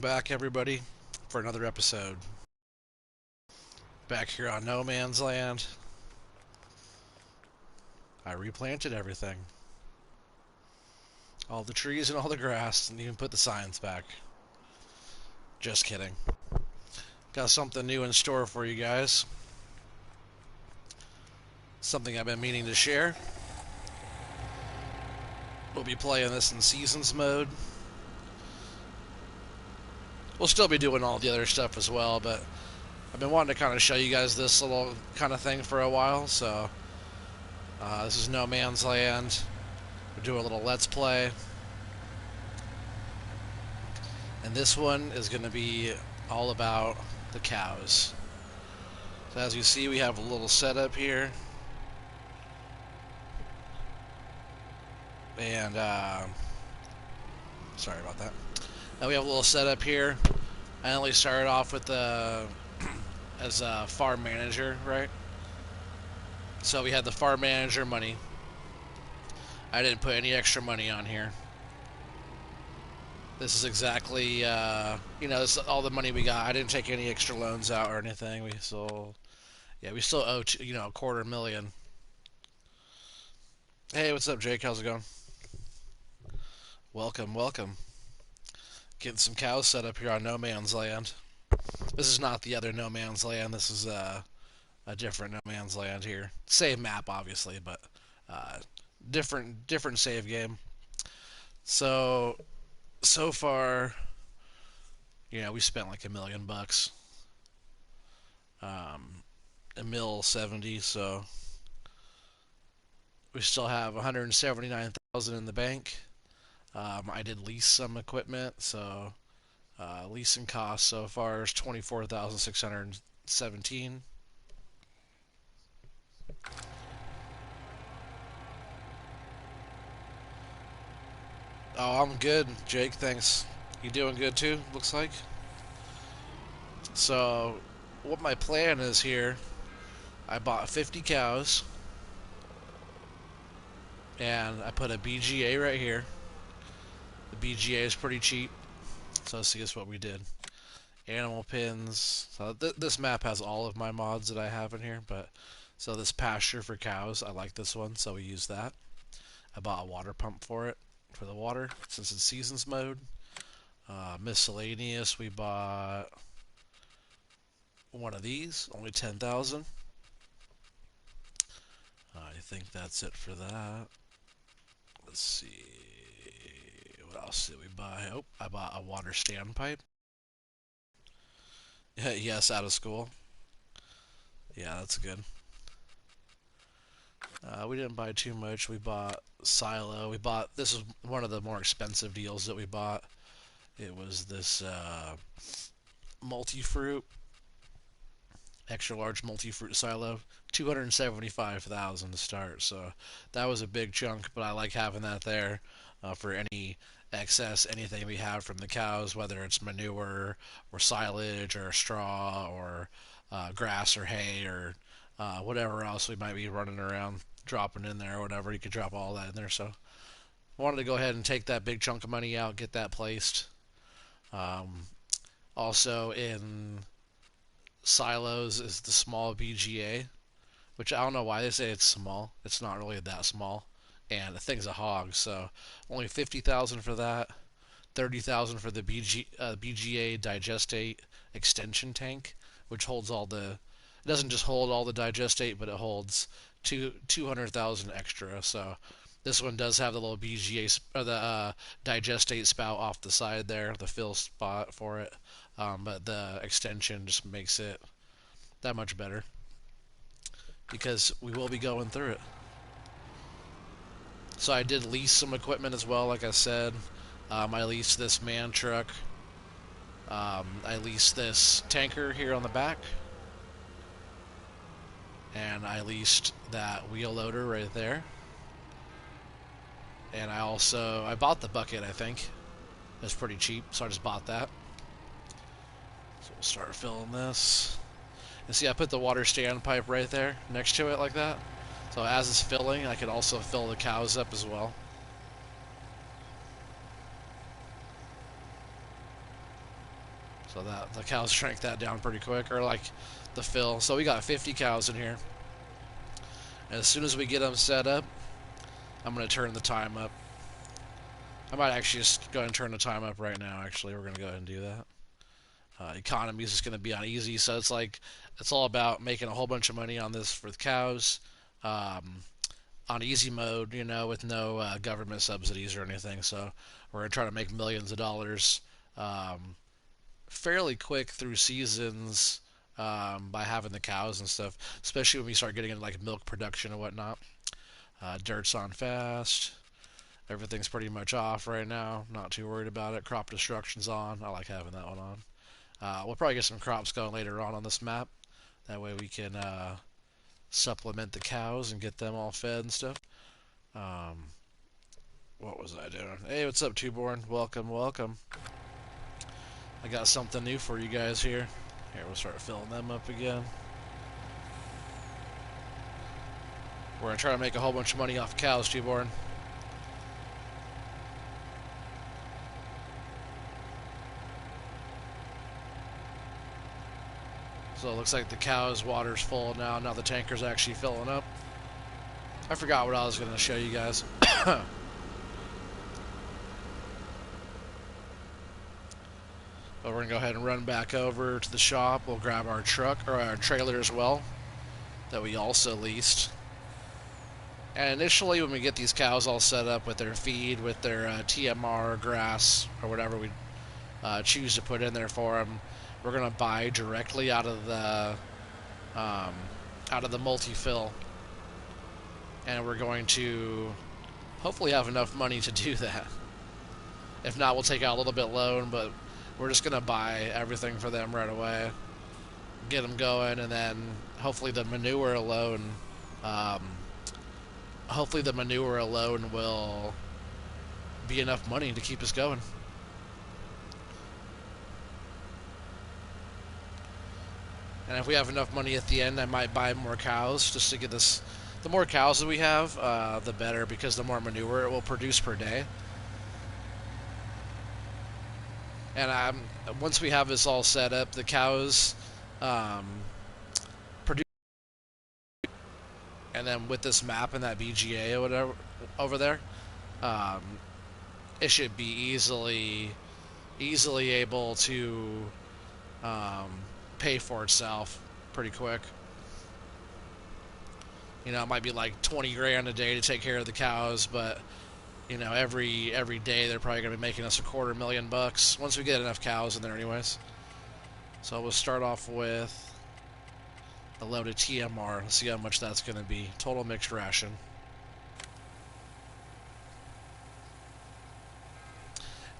Back, everybody, for another episode. Back here on No Man's Land. I replanted everything. All the trees and all the grass, and even put the signs back. Just kidding. Got something new in store for you guys. Something I've been meaning to share. We'll be playing this in Seasons mode. We'll still be doing all the other stuff as well, but I've been wanting to kind of show you guys this little kind of thing for a while, so this is No Man's Land. We'll do a little Let's Play. And this one is going to be all about the cows. So as you see, we have a little setup here. And, sorry about that. Now we have a little setup here. I only started off with the as a farm manager, right? So we had the farm manager money. I didn't put any extra money on here. This is exactly, this is all the money we got. I didn't take any extra loans out or anything. We still owe, $250,000. Hey, what's up, Jake? How's it going? Welcome, welcome. Getting some cows set up here on No Man's Land. This is not the other No Man's Land. This is a different No Man's Land here. Same map, obviously, but different save game. So far, we spent like $1,000,000. $1,070,000, so we still have 179,000 in the bank. I did lease some equipment, so leasing costs so far is 24,617. Oh, I'm good, Jake. Thanks. You doing good too? Looks like. So, what my plan is here? I bought 50 cows, and I put a BGA right here. The BGA is pretty cheap, so let's see what we did. Animal pins. So this map has all of my mods that I have in here, but so this pasture for cows, I like this one, so we use that. I bought a water pump for it, for the water, since it's seasons mode. Miscellaneous, we bought one of these, only 10,000. I think that's it for that. Let's see. What else did we buy? Oh, I bought a water standpipe. Yes, out of school. Yeah, that's good. We didn't buy too much. We bought silo. This is one of the more expensive deals that we bought. It was this multi-fruit, extra large multi-fruit silo. 275,000 to start, so that was a big chunk, but I like having that there for any excess, anything we have from the cows, whether it's manure or silage or straw or grass or hay or whatever else we might be running around dropping in there or whatever. You could drop all that in there. So I wanted to go ahead and take that big chunk of money out, get that placed. Also in silos is the small BGA, which I don't know why they say it's small. It's not really that small, and the thing's a hog. So only 50,000 for that. 30,000 for the BGA digestate extension tank, which holds all the. It doesn't just hold all the digestate, but it holds 200,000 extra. So this one does have the little BGA or the digestate spout off the side there, the fill spot for it. But the extension just makes it that much better because we will be going through it. So I did lease some equipment as well, like I said. I leased this man truck. I leased this tanker here on the back. And I leased that wheel loader right there. And I bought the bucket, I think. It was pretty cheap, so I just bought that. So we'll start filling this. And see, I put the water standpipe right there next to it like that. So as it's filling, I can also fill the cows up as well. So that the cows shrank that down pretty quick, or like the fill. So we got 50 cows in here. And as soon as we get them set up, I'm going to turn the time up. I might actually just go ahead and turn the time up right now. Actually, we're going to go ahead and do that. Economy is just going to be on easy, so it's all about making a whole bunch of money on this for the cows. On easy mode, with no government subsidies or anything. So we're going to try to make millions of dollars fairly quick through seasons by having the cows and stuff, especially when we start getting into like milk production and whatnot. Dirt's on fast. Everything's pretty much off right now. Not too worried about it. Crop destruction's on. I like having that one on. We'll probably get some crops going later on this map. That way we can supplement the cows and get them all fed and stuff. What was I doing? Hey, what's up, Twoborn? Welcome, welcome. I got something new for you guys here. Here, we'll start filling them up again. We're going to try to make a whole bunch of money off cows, Twoborn. So it looks like the cow's water's full now. Now the tanker's actually filling up. I forgot what I was going to show you guys. But we're going to go ahead and run back over to the shop. We'll grab our truck, or our trailer as well, that we also leased. And initially when we get these cows all set up with their feed, with their TMR, grass, or whatever we choose to put in there for them, we're going to buy directly out of the multi-fill. And we're going to hopefully have enough money to do that. If not, we'll take out a little bit loan, but we're just going to buy everything for them right away, get them going, and then hopefully the manure alone will be enough money to keep us going. And if we have enough money at the end, I might buy more cows just to get this. The more cows that we have, the better, because the more manure it will produce per day. And once we have this all set up, the cows produce. And then with this map and that BGA or whatever over there, it should be easily able to pay for itself pretty quick. It might be like 20 grand a day to take care of the cows, but every day they're probably going to be making us $250,000 once we get enough cows in there anyways. So we'll start off with a load of TMR. Let's see how much that's going to be. Total mixed ration.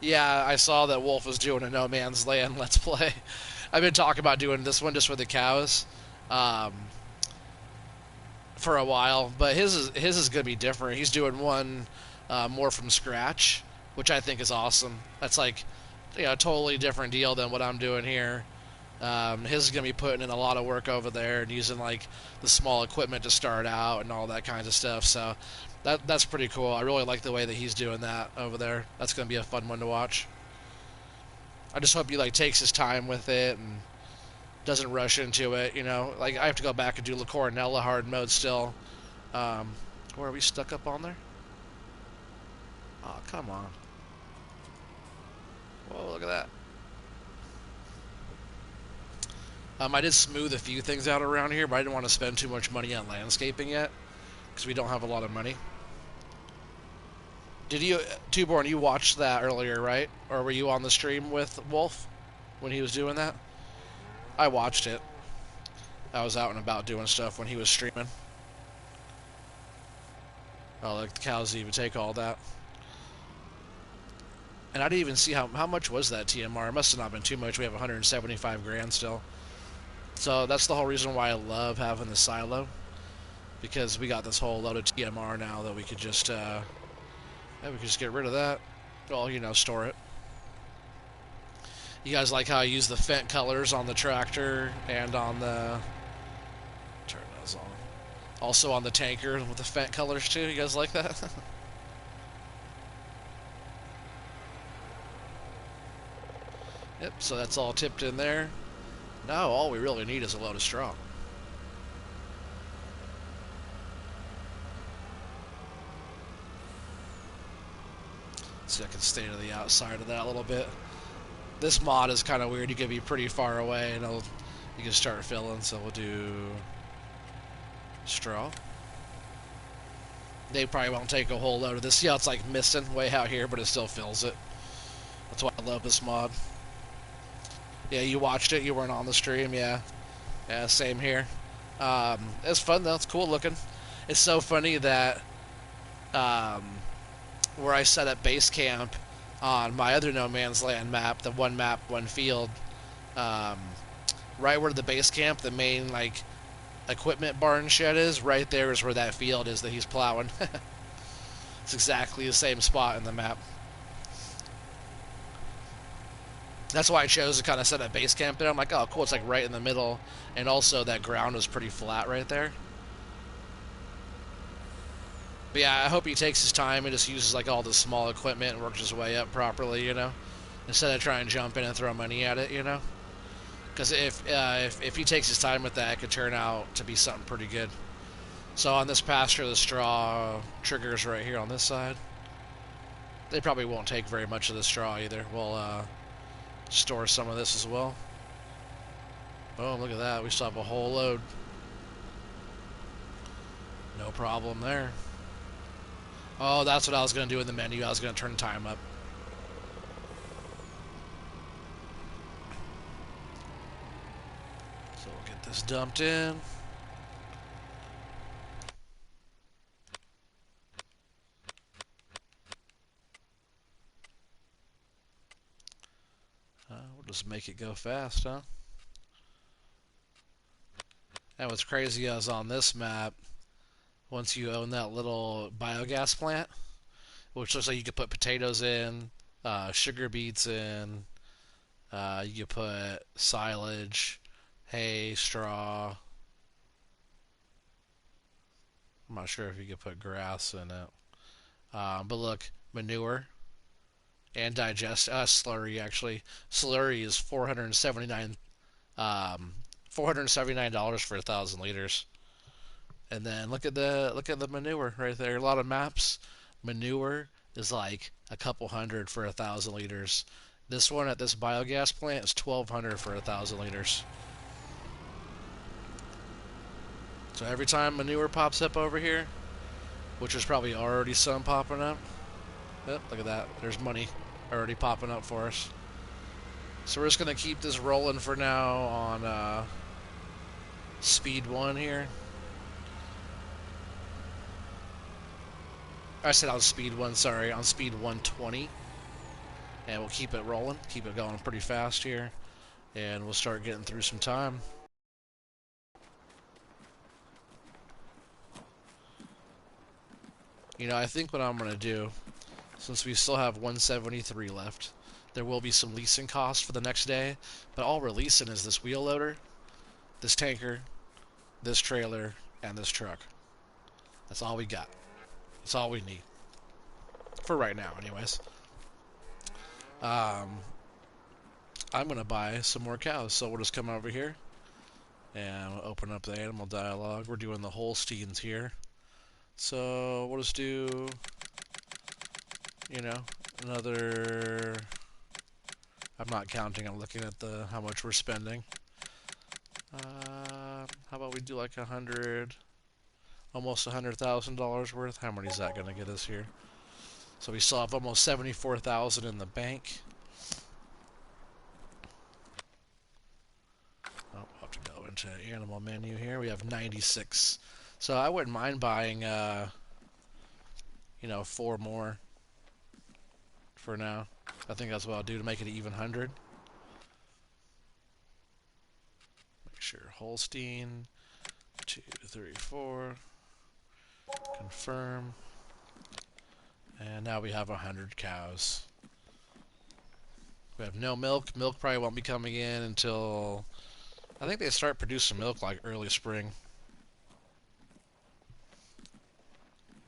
Yeah, I saw that Wolf was doing a No Man's Land Let's Play. I've been talking about doing this one just for the cows for a while, but his is going to be different. He's doing one more from scratch, which I think is awesome. That's like a totally different deal than what I'm doing here. His is going to be putting in a lot of work over there and using like the small equipment to start out and all that kinds of stuff. So that's pretty cool. I really like the way that he's doing that over there. That's going to be a fun one to watch. I just hope he takes his time with it and doesn't rush into it. I have to go back and do La Coronella hard mode still. Where are we stuck up on there? Oh, come on. Whoa, look at that. I did smooth a few things out around here, but I didn't want to spend too much money on landscaping yet, because we don't have a lot of money. Did you, Twoborn, you watched that earlier, right? Or were you on the stream with Wolf when he was doing that? I watched it. I was out and about doing stuff when he was streaming. Oh, look, the cows didn't even take all that. And I didn't even see how much was that TMR. It must have not been too much. We have 175 grand still. So that's the whole reason why I love having the silo, because we got this whole load of TMR now that we could just get rid of that. Well, store it. You guys like how I use the Fent colors on the tractor and on the... Turn those on. Also on the tanker with the Fent colors too. You guys like that? Yep, so that's all tipped in there. Now all we really need is a load of straw. So I can stay to the outside of that a little bit. This mod is kind of weird. You can be pretty far away and you can start filling. So we'll do straw. They probably won't take a whole load of this. Yeah, it's like missing way out here, but it still fills it. That's why I love this mod. Yeah, you watched it. You weren't on the stream. Yeah, yeah, same here. It's fun though. It's cool looking. It's so funny that um, where I set up base camp on my other No Man's Land map, the map, one field, um, right where the base camp, the main like equipment barn shed is, right there is where that field is that he's plowing. It's exactly the same spot in the map. That's why I chose to kind of set up base camp there. I'm like, oh, cool, it's like right in the middle, and also that ground was pretty flat right there. But yeah, I hope he takes his time and just uses like all the small equipment and works his way up properly, instead of trying to jump in and throw money at it, Because if he takes his time with that, it could turn out to be something pretty good. So on this pasture, the straw triggers right here on this side. They probably won't take very much of the straw either. We'll store some of this as well. Boom, look at that. We still have a whole load. No problem there. Oh, that's what I was going to do in the menu. I was going to turn time up. So we'll get this dumped in. We'll just make it go fast, huh? And what's crazy is on this map, once you own that little biogas plant, which looks like you could put potatoes in, sugar beets in, you could put silage, hay, straw. I'm not sure if you could put grass in it. But look, manure and slurry actually. Slurry is 479 $479 for 1,000 liters. And then look at the manure right there. A lot of maps, manure is like a couple hundred for 1,000 liters. This one at this biogas plant is 1,200 for 1,000 liters. So every time manure pops up over here, which is probably already some popping up. Yep, look at that. There's money already popping up for us. So we're just gonna keep this rolling for now on speed 1 here. I said on speed 1, sorry, on speed 120. And we'll keep it rolling, keep it going pretty fast here. And we'll start getting through some time. I think what I'm going to do, since we still have 173 left, there will be some leasing costs for the next day. But all we're leasing is this wheel loader, this tanker, this trailer, and this truck. That's all we got. That's all we need. For right now, anyways. I'm going to buy some more cows. So we'll just come over here and we'll open up the animal dialogue. We're doing the Holsteins here. So we'll just do, another... I'm not counting. I'm looking at how much we're spending. How about we do like almost $100,000 worth? How many is that going to get us here? So we still have almost 74,000 in the bank. Oh, we'll have to go into animal menu here. We have 96. So I wouldn't mind buying, 4 more for now. I think that's what I'll do to make it an even 100. Make sure Holstein, 2, 3, 4. Confirm. And now we have 100 cows. We have no milk. Milk probably won't be coming in until... I think they start producing milk like early spring.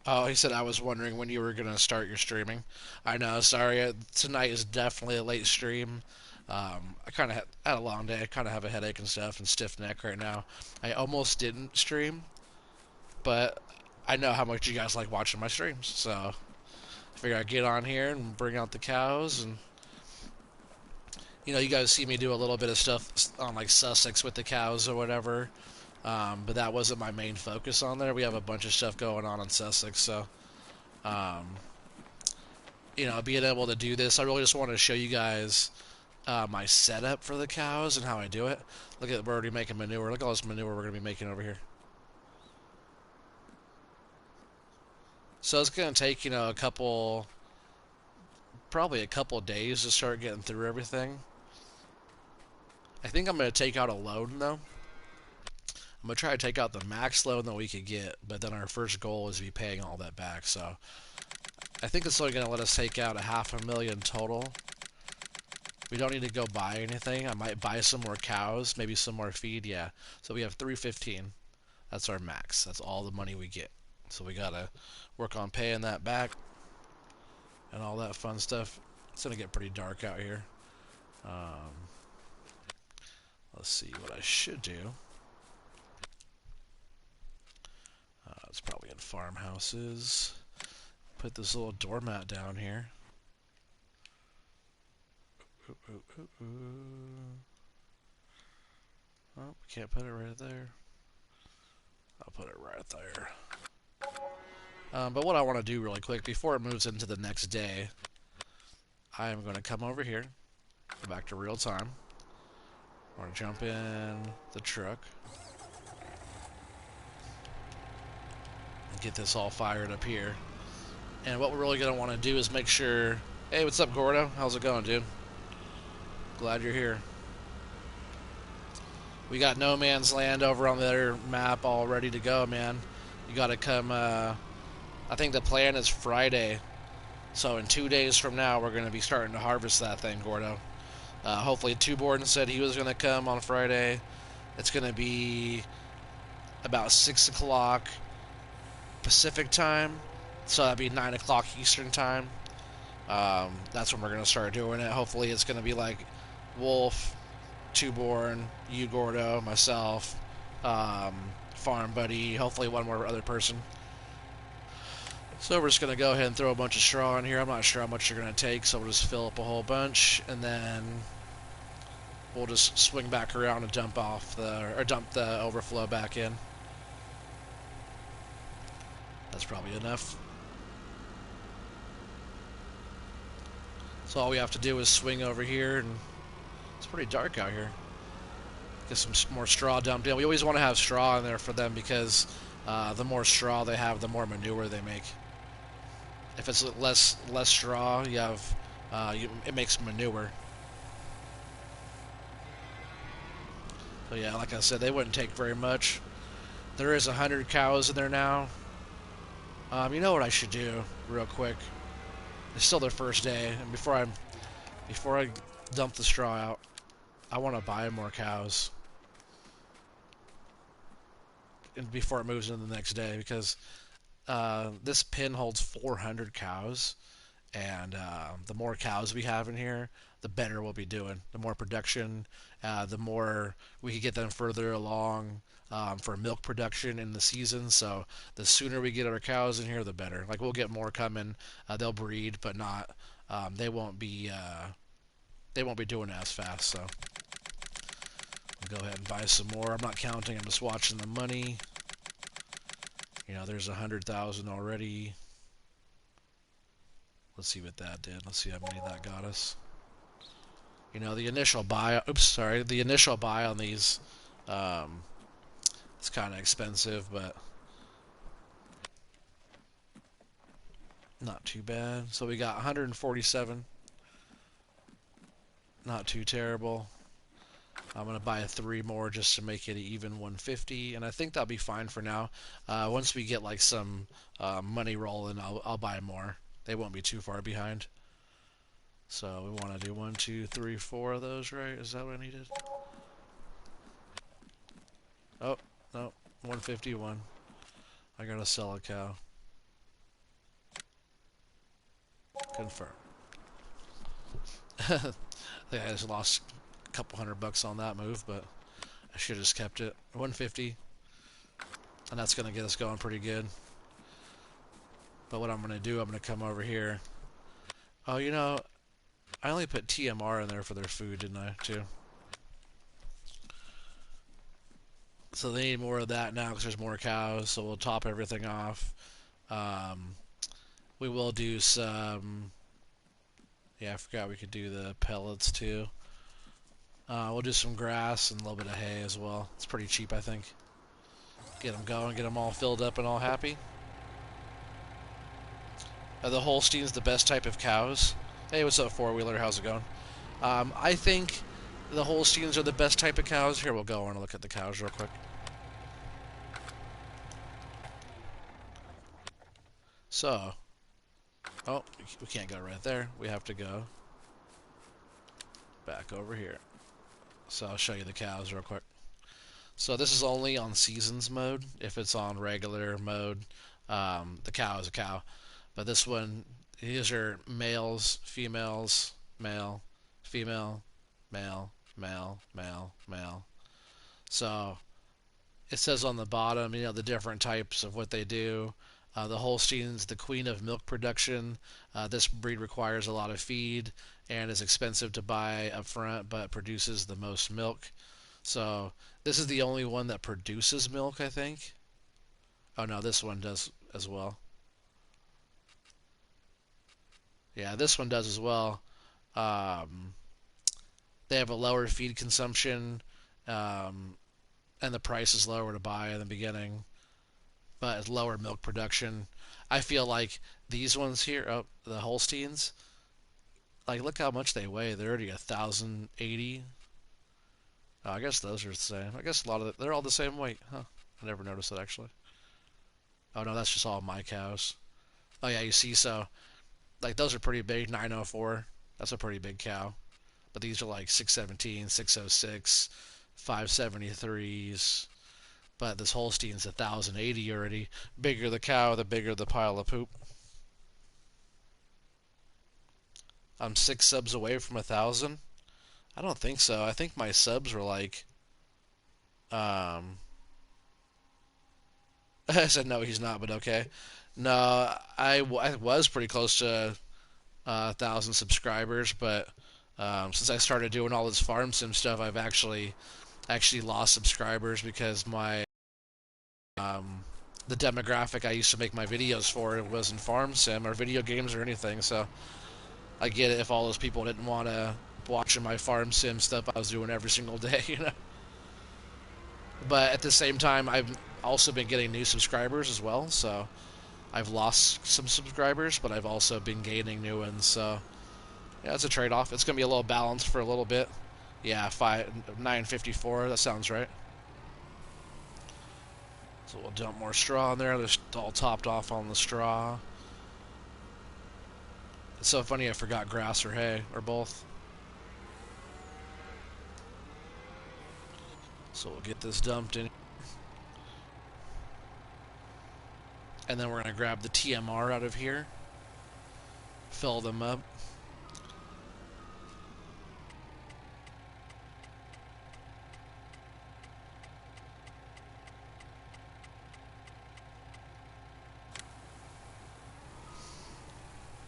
Oh, he said I was wondering when you were going to start your streaming. I know, sorry. Tonight is definitely a late stream. I kind of had a long day. I kind of have a headache and stuff and stiff neck right now. I almost didn't stream, but I know how much you guys like watching my streams, so I figured I'd get on here and bring out the cows. And you guys see me do a little bit of stuff on like Sussex with the cows or whatever, but that wasn't my main focus on there. We have a bunch of stuff going on Sussex, so um, being able to do this, I really just wanted to show you guys my setup for the cows and how I do it. Look at, we're already making manure. Look at all this manure we're going to be making over here. So it's going to take, probably a couple days to start getting through everything. I think I'm going to take out a loan, though. I'm going to try to take out the max loan that we could get, but then our first goal is to be paying all that back. So I think it's only going to let us take out $500,000 total. We don't need to go buy anything. I might buy some more cows, maybe some more feed, yeah. So we have 315. That's our max. That's all the money we get. So we gotta work on paying that back and all that fun stuff. It's gonna get pretty dark out here. Let's see what I should do. It's probably in farmhouses. Put this little doormat down here. Oh, we can't put it right there. I'll put it right there. But what I want to do really quick, before it moves into the next day, I am going to come over here, go back to real time. I want to jump in the truck and get this all fired up here. And what we're really going to want to do is make sure... Hey, what's up, Gordo? How's it going, dude? Glad you're here. We got No Man's Land over on the other map all ready to go, man. You got to come... I think the plan is Friday. So in 2 days from now, we're going to be starting to harvest that thing, Gordo. Hopefully, Two-Borden said he was going to come on Friday. It's going to be about 6 o'clock Pacific time. So that'd be 9 o'clock Eastern time. That's when we're going to start doing it. Hopefully, it's going to be like Wolf, Two-Born, you, Gordo, myself, Farm Buddy, hopefully one more other person. So we're just going to go ahead and throw a bunch of straw in here. I'm not sure how much you're going to take, so we'll just fill up a whole bunch, and then we'll just swing back around and dump the overflow back in. That's probably enough. So all we have to do is swing over here, and it's pretty dark out here. Get some more straw dumped in. We always want to have straw in there for them because the more straw they have, the more manure they make. If it's less straw, you have it makes manure. So yeah, like I said, they wouldn't take very much. There is 100 cows in there now. You know what I should do real quick? It's still their first day, and before I dump the straw out, I want to buy more cows. And before it moves into the next day, because this pen holds 400 cows, and the more cows we have in here, the better we'll be doing. The more production, the more we can get them further along for milk production in the season. So the sooner we get our cows in here, the better. Like, we'll get more coming. They'll breed, but not. They won't be doing it as fast. So I'll go ahead and buy some more. I'm not counting. I'm just watching the money. There's 100,000 already. Let's see what that did. Let's see how many that got us. The initial buy... Oops, sorry. The initial buy on these... it's kind of expensive, but... not too bad. So we got 147. Not too terrible. I'm going to buy 3 more just to make it an even 150, and I think that'll be fine for now. Once we get like some money rolling, I'll buy more. They won't be too far behind. So we want to do 1, 2, 3, 4 of those, right? Is that what I needed? Oh, no, 151. I gotta sell a cow. Confirm. I think I just lost a couple $100 on that move, but I should have just kept it. 150, and that's going to get us going pretty good. But what I'm going to do, I'm going to come over here. Oh, you know, I only put TMR in there for their food, didn't I, too? So they need more of that now because there's more cows, so we'll top everything off. Um, we will do some... Yeah, I forgot we could do the pellets, too. We'll do some grass and a little bit of hay as well. It's pretty cheap, I think. Get them going, get them all filled up and all happy. Are the Holsteins the best type of cows? Hey, what's up, four-wheeler? How's it going? I think the Holsteins are the best type of cows. Here, we'll go and look at the cows real quick. So, oh, we can't go right there. We have to go back over here. So I'll show you the cows real quick. So this is only on seasons mode. If it's on regular mode, the cow is a cow. But this one, these are males, females, male, female, male, male, male, male. So it says on the bottom, you know, the different types of what they do. The Holstein's the queen of milk production. This breed requires a lot of feed and is expensive to buy up front, but produces the most milk. So this is the only one that produces milk, I think. Oh no, this one does as well. Yeah, this one does as well. Um, they have a lower feed consumption, um, and the price is lower to buy in the beginning, but it's lower milk production. I feel like these ones here, oh, the Holsteins, like look how much they weigh. They're already 1,080. Oh, I guess those are the same. I guess a lot of they're all the same weight, huh? I never noticed that actually. Oh no, that's just all my cows. Oh yeah, you see, so like those are pretty big. 904, that's a pretty big cow. But these are like 617, 606, 573s. But this Holstein's 1,080 already. Bigger the cow, the bigger the pile of poop. I'm 6 subs away from 1,000. I don't think so. I think my subs were like, um, I said no, he's not, but okay. No, I was pretty close to 1,000 subscribers, but since I started doing all this farm sim stuff, I've actually lost subscribers because my um, the demographic I used to make my videos for wasn't farm sim or video games or anything. So I get it if all those people didn't want to watching my farm sim stuff I was doing every single day, you know. But at the same time, I've also been getting new subscribers as well. So I've lost some subscribers, but I've also been gaining new ones. So yeah, it's a trade-off. It's gonna be a little balanced for a little bit. Yeah, 954. That sounds right. So we'll dump more straw in there. They're all topped off on the straw. It's so funny I forgot grass or hay, or both. So we'll get this dumped in. And then we're going to grab the TMR out of here. Fill them up.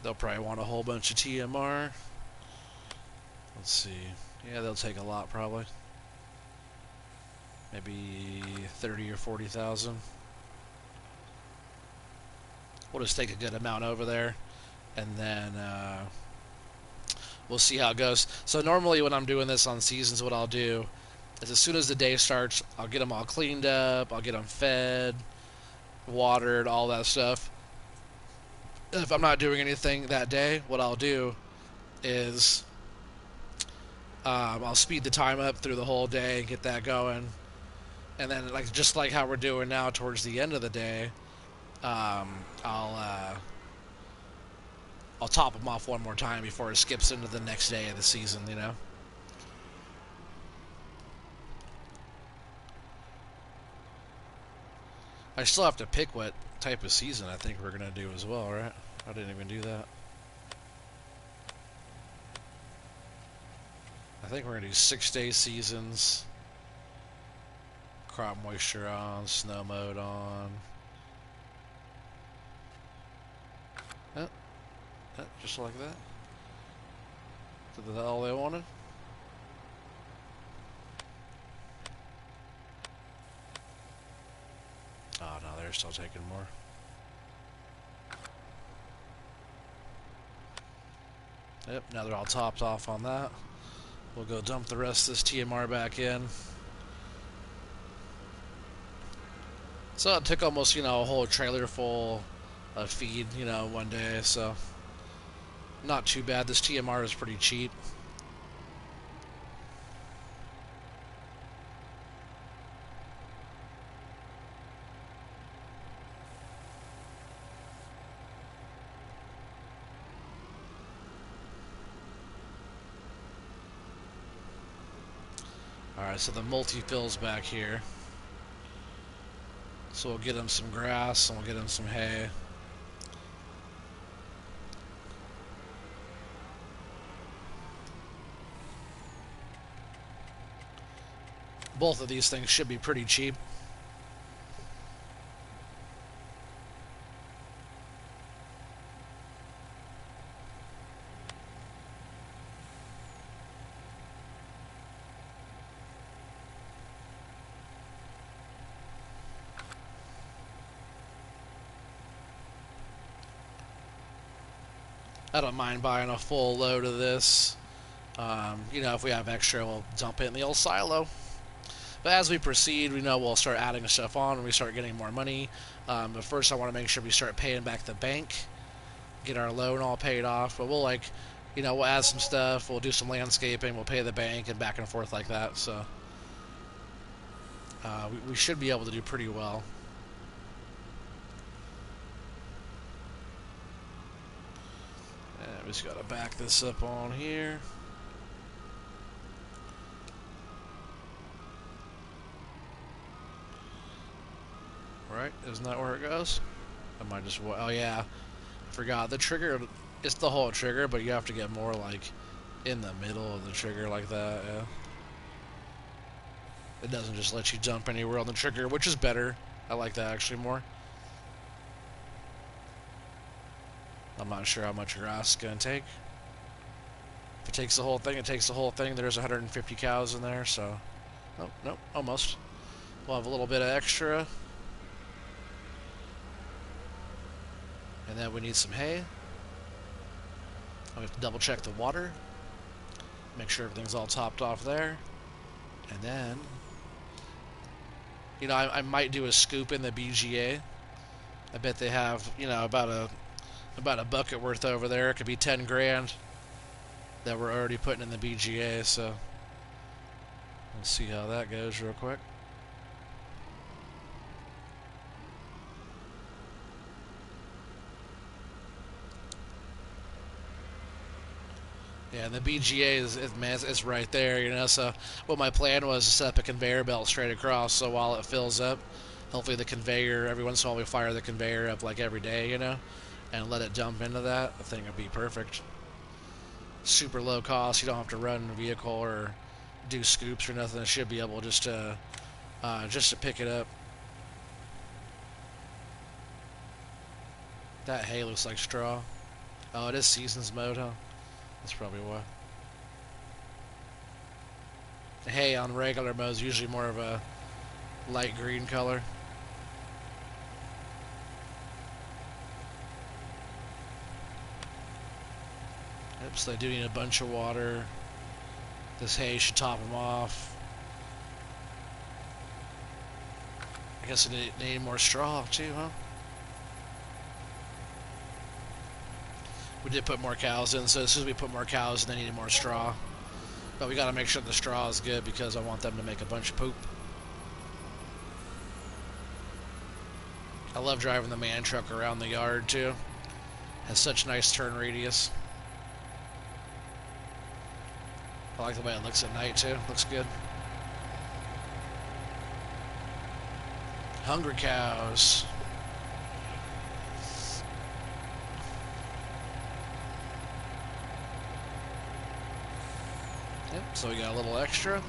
They'll probably want a whole bunch of TMR. Let's see. Yeah, they'll take a lot probably. Maybe 30 or 40,000. We'll just take a good amount over there, and then we'll see how it goes. So normally when I'm doing this on seasons, what I'll do is as soon as the day starts, I'll get them all cleaned up, I'll get them fed, watered, all that stuff. If I'm not doing anything that day, what I'll do is I'll speed the time up through the whole day and get that going. And then, like just like how we're doing now, towards the end of the day, um, I'll uh, I'll top them off one more time before it skips into the next day of the season. You know. I still have to pick what type of season I think we're gonna do as well, right? I didn't even do that. I think we're going to do 6-day seasons. Crop moisture on, snow mode on. Just like that. Is that all they wanted? Oh no, they're still taking more. Yep, now they're all topped off on that. We'll go dump the rest of this TMR back in. So it took almost, a whole trailer full of feed, one day, so not too bad. This TMR is pretty cheap. Alright, so the multi-fill's back here. So we'll get him some grass and we'll get him some hay. Both of these things should be pretty cheap. I don't mind buying a full load of this. If we have extra, we'll dump it in the old silo. But as we proceed, we'll start adding stuff on when we start getting more money. But first, I want to make sure we start paying back the bank, get our loan all paid off. But we'll we'll add some stuff. We'll do some landscaping. We'll pay the bank and back and forth like that. So we should be able to do pretty well. We just gotta back this up on here. Right, isn't that where it goes? I might just, oh yeah, I forgot. The trigger, it's the whole trigger, but you have to get more like in the middle of the trigger like that, yeah. It doesn't just let you jump anywhere on the trigger, which is better. I like that actually more. I'm not sure how much grass is going to take. If it takes the whole thing, it takes the whole thing. There's 150 cows in there, so... Oh, nope, almost. We'll have a little bit of extra. And then we need some hay. We have to double check the water. Make sure everything's all topped off there. And then... I might do a scoop in the BGA. I bet they have, about a bucket worth over there. It could be 10 grand that we're already putting in the BGA, so let's see how that goes real quick. Yeah, and the BGA is right there, so what my plan was to set up a conveyor belt straight across, so while it fills up, hopefully the conveyor, every once in a while we fire the conveyor up like every day, and let it dump into that. I think it'd be perfect. Super low cost. You don't have to run a vehicle or do scoops or nothing. It should be able just to pick it up. That hay looks like straw. Oh, it is seasons mode, huh? That's probably why. The hay on regular mode is usually more of a light green color. Yep, so they do need a bunch of water. This hay should top them off. I guess they need more straw too, huh? We did put more cows in, so as soon as we put more cows in, they needed more straw. But we gotta make sure the straw is good because I want them to make a bunch of poop. I love driving the man truck around the yard too. Has such nice turn radius. I like the way it looks at night too. Looks good. Hungry cows. Yep, So we got a little extra.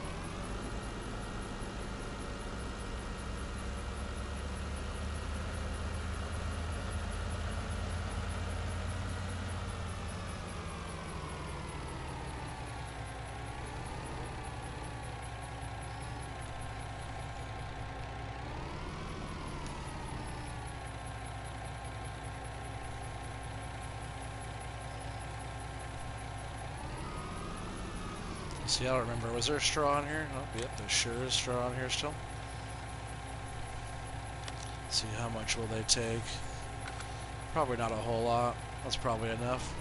See, I don't remember. Was there straw on here? Oh, yep, there sure is straw on here still. See, how much will they take? Probably not a whole lot. That's probably enough.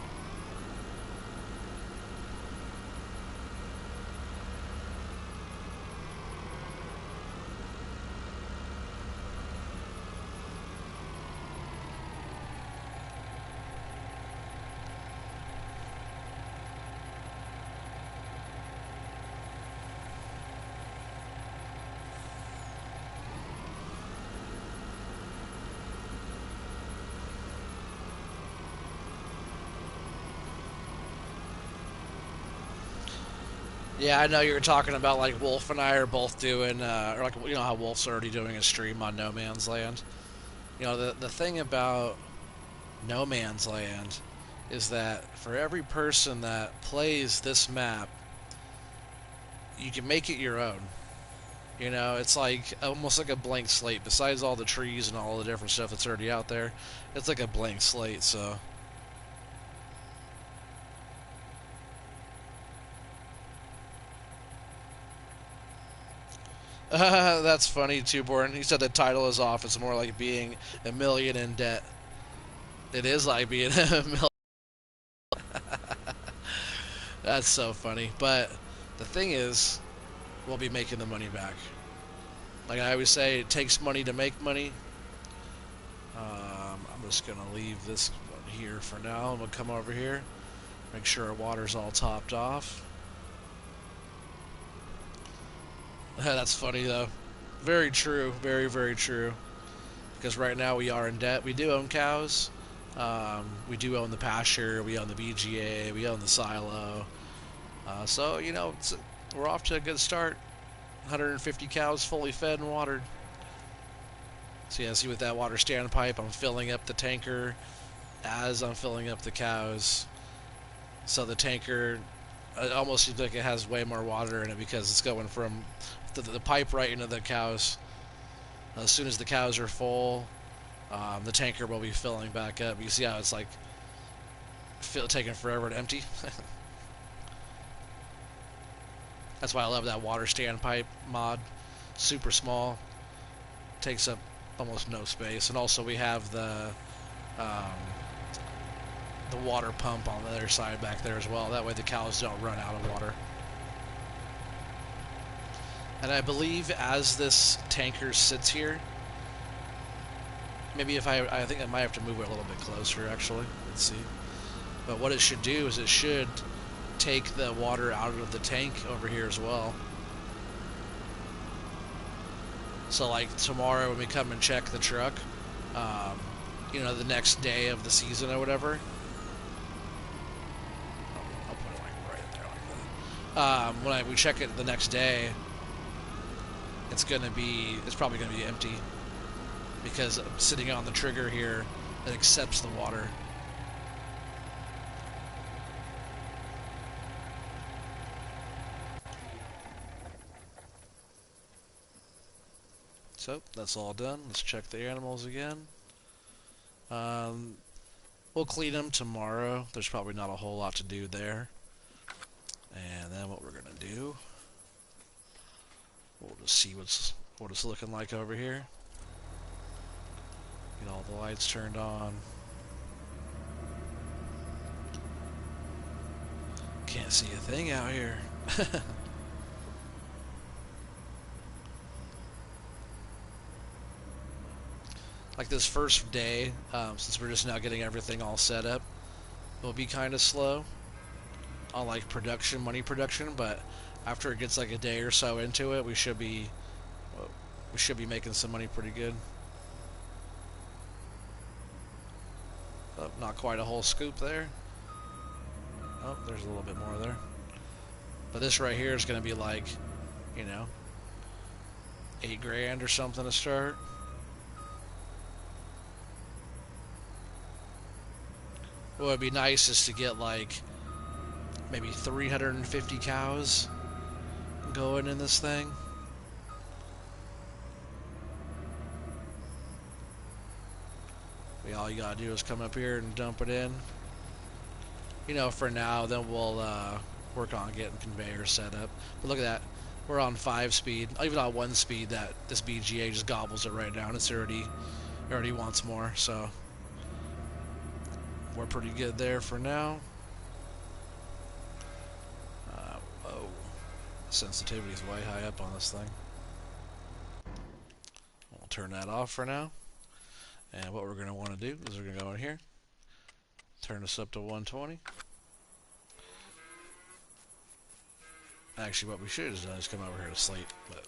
Yeah, I know you were talking about like Wolf and I are both doing, or like you know how Wolf's already doing a stream on No Man's Land. You know the thing about No Man's Land is that for every person that plays this map, you can make it your own. You know, it's like almost like a blank slate. Besides all the trees and all the different stuff that's already out there, it's like a blank slate. So that's funny too, Born. He said the title is off. It's more like being a million in debt. It is like being a million. That's so funny. But the thing is, we'll be making the money back. Like I always say, it takes money to make money. I'm just gonna leave this one here for now. I'm gonna come over here, make sure our water's all topped off. That's funny though. Very true. Very, very true. Because right now we are in debt. We do own cows. We do own the pasture. We own the BGA. We own the silo. So you know, we're off to a good start. 150 cows fully fed and watered. So yeah, see with that water standpipe, I'm filling up the tanker as I'm filling up the cows. So the tanker, it almost seems like it has way more water in it because it's going from the pipe right into the cows. As soon as the cows are full, the tanker will be filling back up. You see how it's like taking forever to empty? That's why I love that water standpipe mod. Super small, takes up almost no space, and also we have um, the water pump on the other side back there as well. That way the cows don't run out of water. And I believe as this tanker sits here, maybe if I think I might have to move it a little bit closer actually. Let's see. But what it should do is it should take the water out of the tank over here as well. So like tomorrow when we come and check the truck, you know, the next day of the season or whatever, I'll put it like right there like that. When we check it the next day, it's probably gonna be empty because sitting on the trigger here, it accepts the water. So that's all done. Let's check the animals again. Um, we'll clean them tomorrow. There's probably not a whole lot to do there. And then what we're gonna do, we'll just see what it's looking like over here. Get all the lights turned on. Can't see a thing out here. Like this first day, since we're just now getting everything all set up, will be kind of slow on like money production, but after it gets like a day or so into it, we should be making some money pretty good. Oh, not quite a whole scoop there. Oh, there's a little bit more there. But this right here is going to be like, you know, 8 grand or something to start. What would be nice is to get like maybe 350 cows going in this thing. All you gotta do is come up here and dump it in. You know, for now, then we'll work on getting conveyors set up. But look at that. We're on 5 speed. Even on 1 speed, that this BGA just gobbles it right down. It already wants more, so we're pretty good there for now. Oh, sensitivity is way high up on this thing. We'll turn that off for now. And what we're going to want to do is we're going to go in here, turn this up to 120. Actually, what we should have done is come over here to sleep, but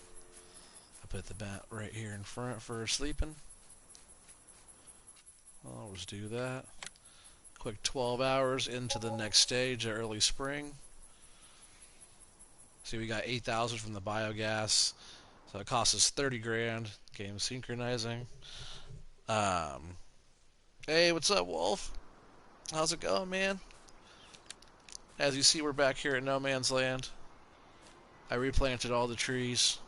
I put the bat right here in front for sleeping. I'll just do that. Quick 12 hours into the next stage of early spring. See, we got 8,000 from the biogas, so it cost us 30 grand. Game synchronizing. Hey, what's up, Wolf? How's it going, man? As you see, we're back here at No Man's Land. I replanted all the trees.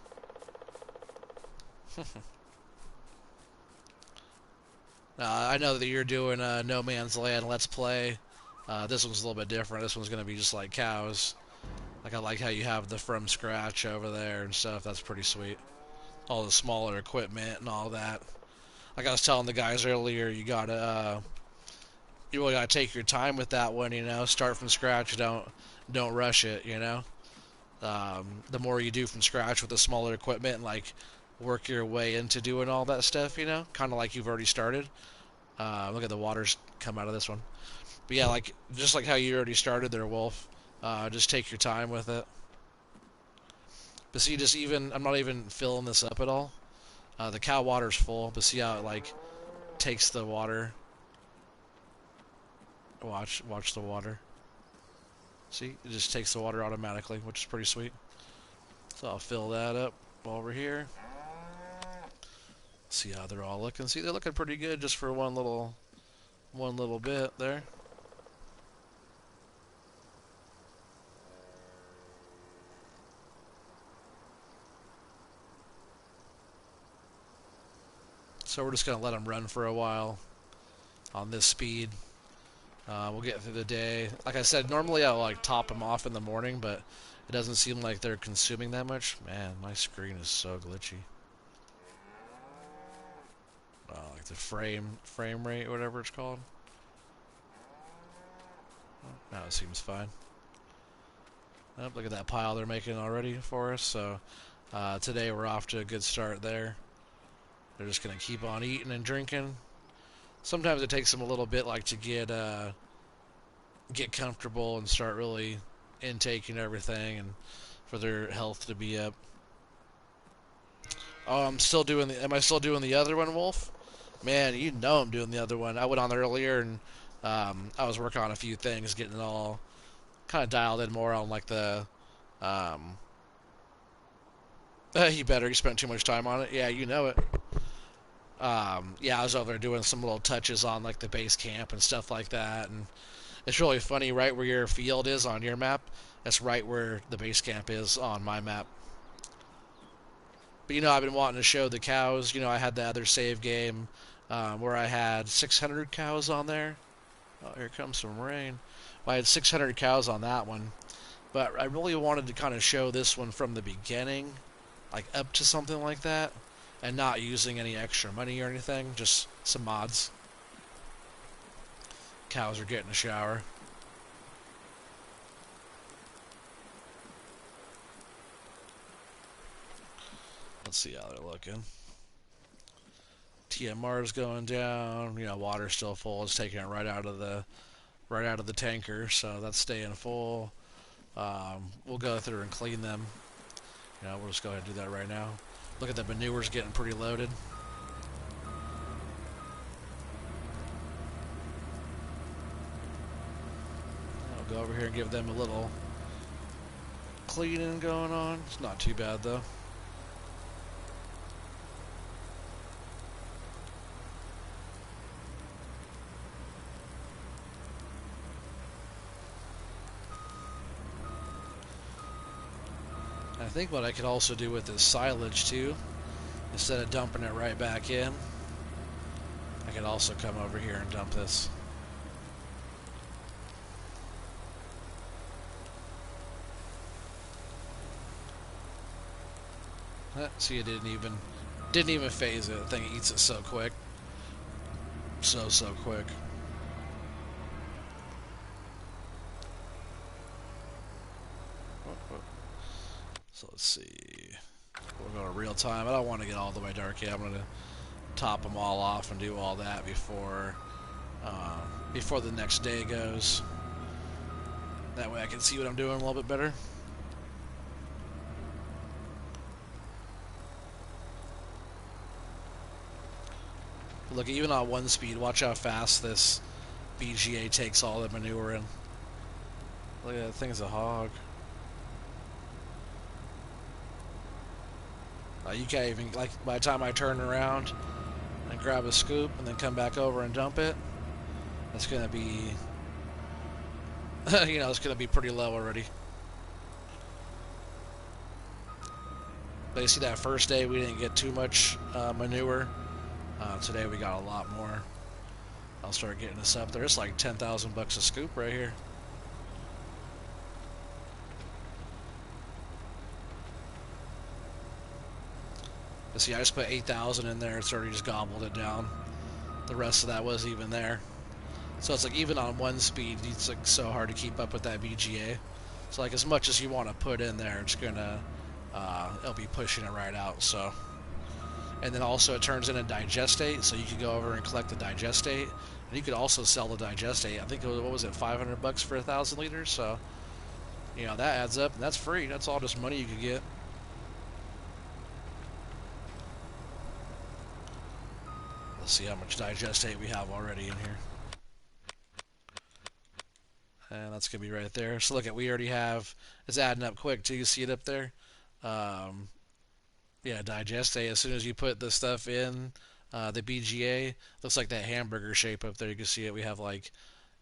I know that you're doing No Man's Land Let's Play. This one's a little bit different. This one's going to be just like cows. Like, I like how you have the from scratch over there and stuff. That's pretty sweet. All the smaller equipment and all that. Like I was telling the guys earlier, you really gotta take your time with that one, you know. Start from scratch. Don't rush it, you know. The more you do from scratch with the smaller equipment, and like work your way into doing all that stuff, you know, kind of like you've already started. Look at the waters come out of this one. But yeah, like just like how you already started there, Wolf. Just take your time with it. But see, I'm not even filling this up at all. The cow water's full, but see how it like takes the water. Watch the water. See, it just takes the water automatically, which is pretty sweet. So I'll fill that up over here. See how they're all looking. See, they're looking pretty good just for one little bit there. So we're just gonna let them run for a while on this speed. We'll get through the day. Like I said, normally I'll like top them off in the morning, but it doesn't seem like they're consuming that much. Man, my screen is so glitchy. Like the frame rate, or whatever it's called. Now it seems fine. Oh, look at that pile they're making already for us. So today we're off to a good start there. They're just gonna keep on eating and drinking. Sometimes it takes them a little bit, like to get comfortable and start really intaking everything, and for their health to be up. Oh, am I still doing the other one, Wolf? Man, you know I'm doing the other one. I went on earlier and I was working on a few things, getting it all kind of dialed in more on like the you better, you spent too much time on it. Yeah, you know it. Yeah, I was over there doing some little touches on like the base camp and stuff like that, and it's really funny, right where your field is on your map, that's right where the base camp is on my map. But you know, I've been wanting to show the cows. You know, I had the other save game where I had 600 cows on there. Oh, here comes some rain. Well, I had 600 cows on that one, but I really wanted to kind of show this one from the beginning, like up to something like that, and not using any extra money or anything, just some mods. Cows are getting a shower. Let's see how they're looking. TMR's going down. You know, water's still full. It's taking it right out of the tanker, so that's staying full. We'll go through and clean them. You know, we'll just go ahead and do that right now. Look at the manure's getting pretty loaded. I'll go over here and give them a little cleaning going on. It's not too bad though. I think what I could also do with this silage too, instead of dumping it right back in, I could also come over here and dump this. See, it didn't even phase it. The thing eats it so quick, so quick. So let's see. We'll go to real time. I don't want to get all the way dark yet. I'm gonna top them all off and do all that before the next day goes. That way I can see what I'm doing a little bit better. Look, even on 1 speed, watch how fast this BGA takes all the manure in. Look at that thing's a hog. You can't even, like, by the time I turn around and grab a scoop and then come back over and dump it, it's going to be, you know, it's going to be pretty low already. But you see that first day we didn't get too much manure. Today we got a lot more. I'll start getting this up there. It's like 10,000 bucks a scoop right here. But see, I just put 8,000 in there. It's already just gobbled it down. The rest of that wasn't even there. So it's like even on 1 speed, it's like so hard to keep up with that BGA. So like as much as you want to put in there, it's gonna it'll be pushing it right out. So. And then also it turns into digestate, so you could go over and collect the digestate, and you could also sell the digestate. I think it was, what was it, 500 bucks for 1,000 liters? So, you know, that adds up, and that's free. That's all just money you could get. Let's see how much digestate we have already in here. And that's gonna be right there. So look at, we already have, it's adding up quick too. You see it up there? Yeah, digestate. As soon as you put the stuff in, the BGA looks like that hamburger shape up there. You can see it. We have like,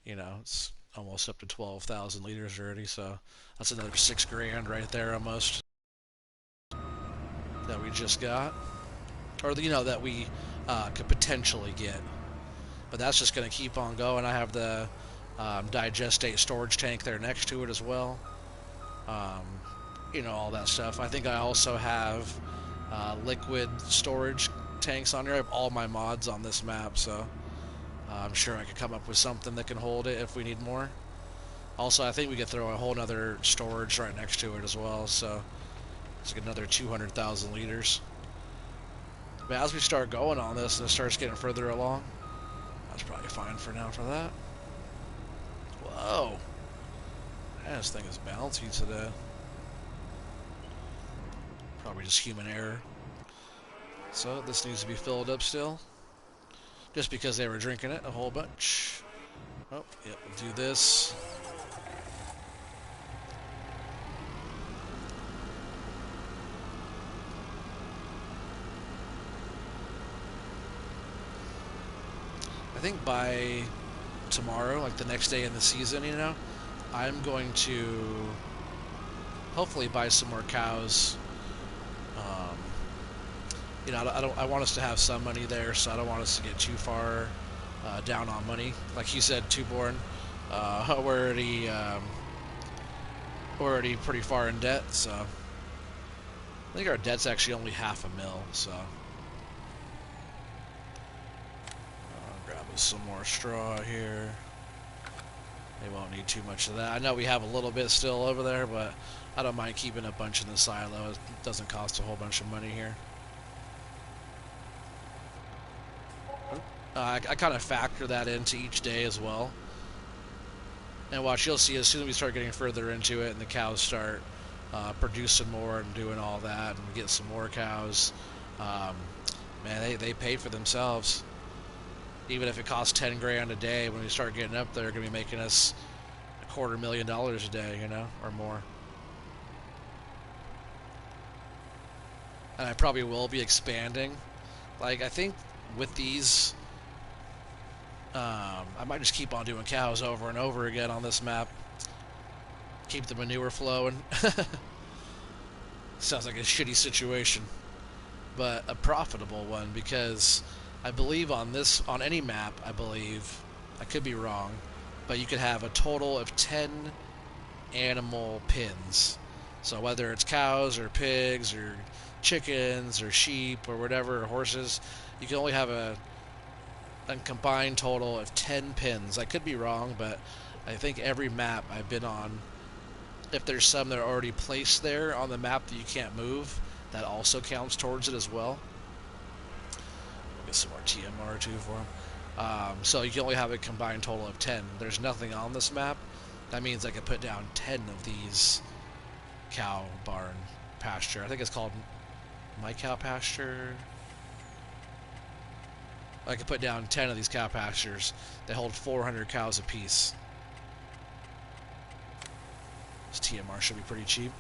you know, it's almost up to 12,000 liters already. So that's another 6 grand right there almost that we just got, or you know that we could potentially get. But that's just going to keep on going. I have the digestate storage tank there next to it as well. You know, all that stuff. I think I also have liquid storage tanks on here. I have all my mods on this map, so I'm sure I could come up with something that can hold it if we need more. Also, I think we could throw a whole nother storage right next to it as well, so it's like another 200,000 liters. But as we start going on this and it starts getting further along, that's probably fine for now for that. Whoa. Man, this thing is bouncy today. Probably just human error. So this needs to be filled up still. Just because they were drinking it a whole bunch. Oh, yep, we'll do this. I think by tomorrow, like the next day in the season, you know, I'm going to hopefully buy some more cows. You know, I want us to have some money there, so I don't want us to get too far down on money. Like you said, Two-Born, we're already pretty far in debt, so I think our debt's actually only $500,000. So grab us some more straw here. They won't need too much of that. I know we have a little bit still over there, but I don't mind keeping a bunch in the silo. It doesn't cost a whole bunch of money here. I kind of factor that into each day as well. And watch, you'll see as soon as we start getting further into it and the cows start producing more and doing all that and we get some more cows, man, they pay for themselves. Even if it costs 10 grand a day, when we start getting up there, they're going to be making us $250,000 a day, you know, or more. and I probably will be expanding. Like I think with these, I might just keep on doing cows over and over again on this map. Keep the manure flowing. Sounds like a shitty situation, but a profitable one because I believe on any map, I believe, I could be wrong, but you could have a total of 10 animal pins. So whether it's cows or pigs or chickens or sheep or whatever, or horses, you can only have a combined total of 10 pins. I could be wrong, but I think every map I've been on, if there's some that are already placed there on the map that you can't move, that also counts towards it as well. Get some more TMR too for them. So you can only have a combined total of 10. There's nothing on this map. That means I could put down 10 of these cow barn pasture. I think it's called my cow pasture. I could put down 10 of these cow pastures. They hold 400 cows apiece. This TMR should be pretty cheap.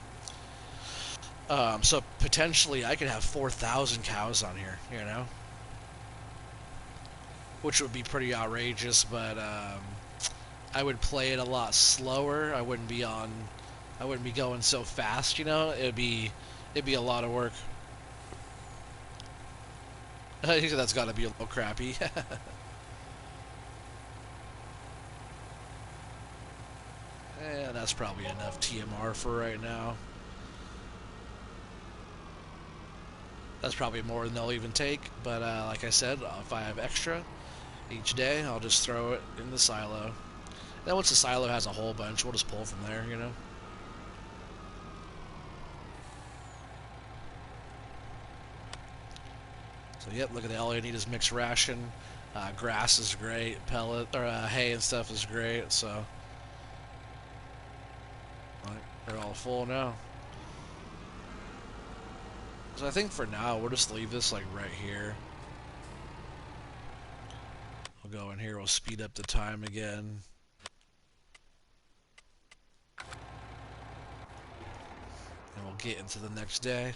So potentially I could have 4,000 cows on here, you know? Which would be pretty outrageous, but I would play it a lot slower. I wouldn't be going so fast, you know? It'd be a lot of work. I think that's got to be a little crappy. Yeah, that's probably enough TMR for right now. That's probably more than they'll even take, but like I said, if I have extra each day, I'll just throw it in the silo. Then once the silo has a whole bunch, we'll just pull from there, you know? So yep, look at that. All you need is mixed ration. Grass is great. Pellet or hay and stuff is great. So they're all full now. So I think for now we'll just leave this like right here. We'll go in here. We'll speed up the time again. And we'll get into the next day.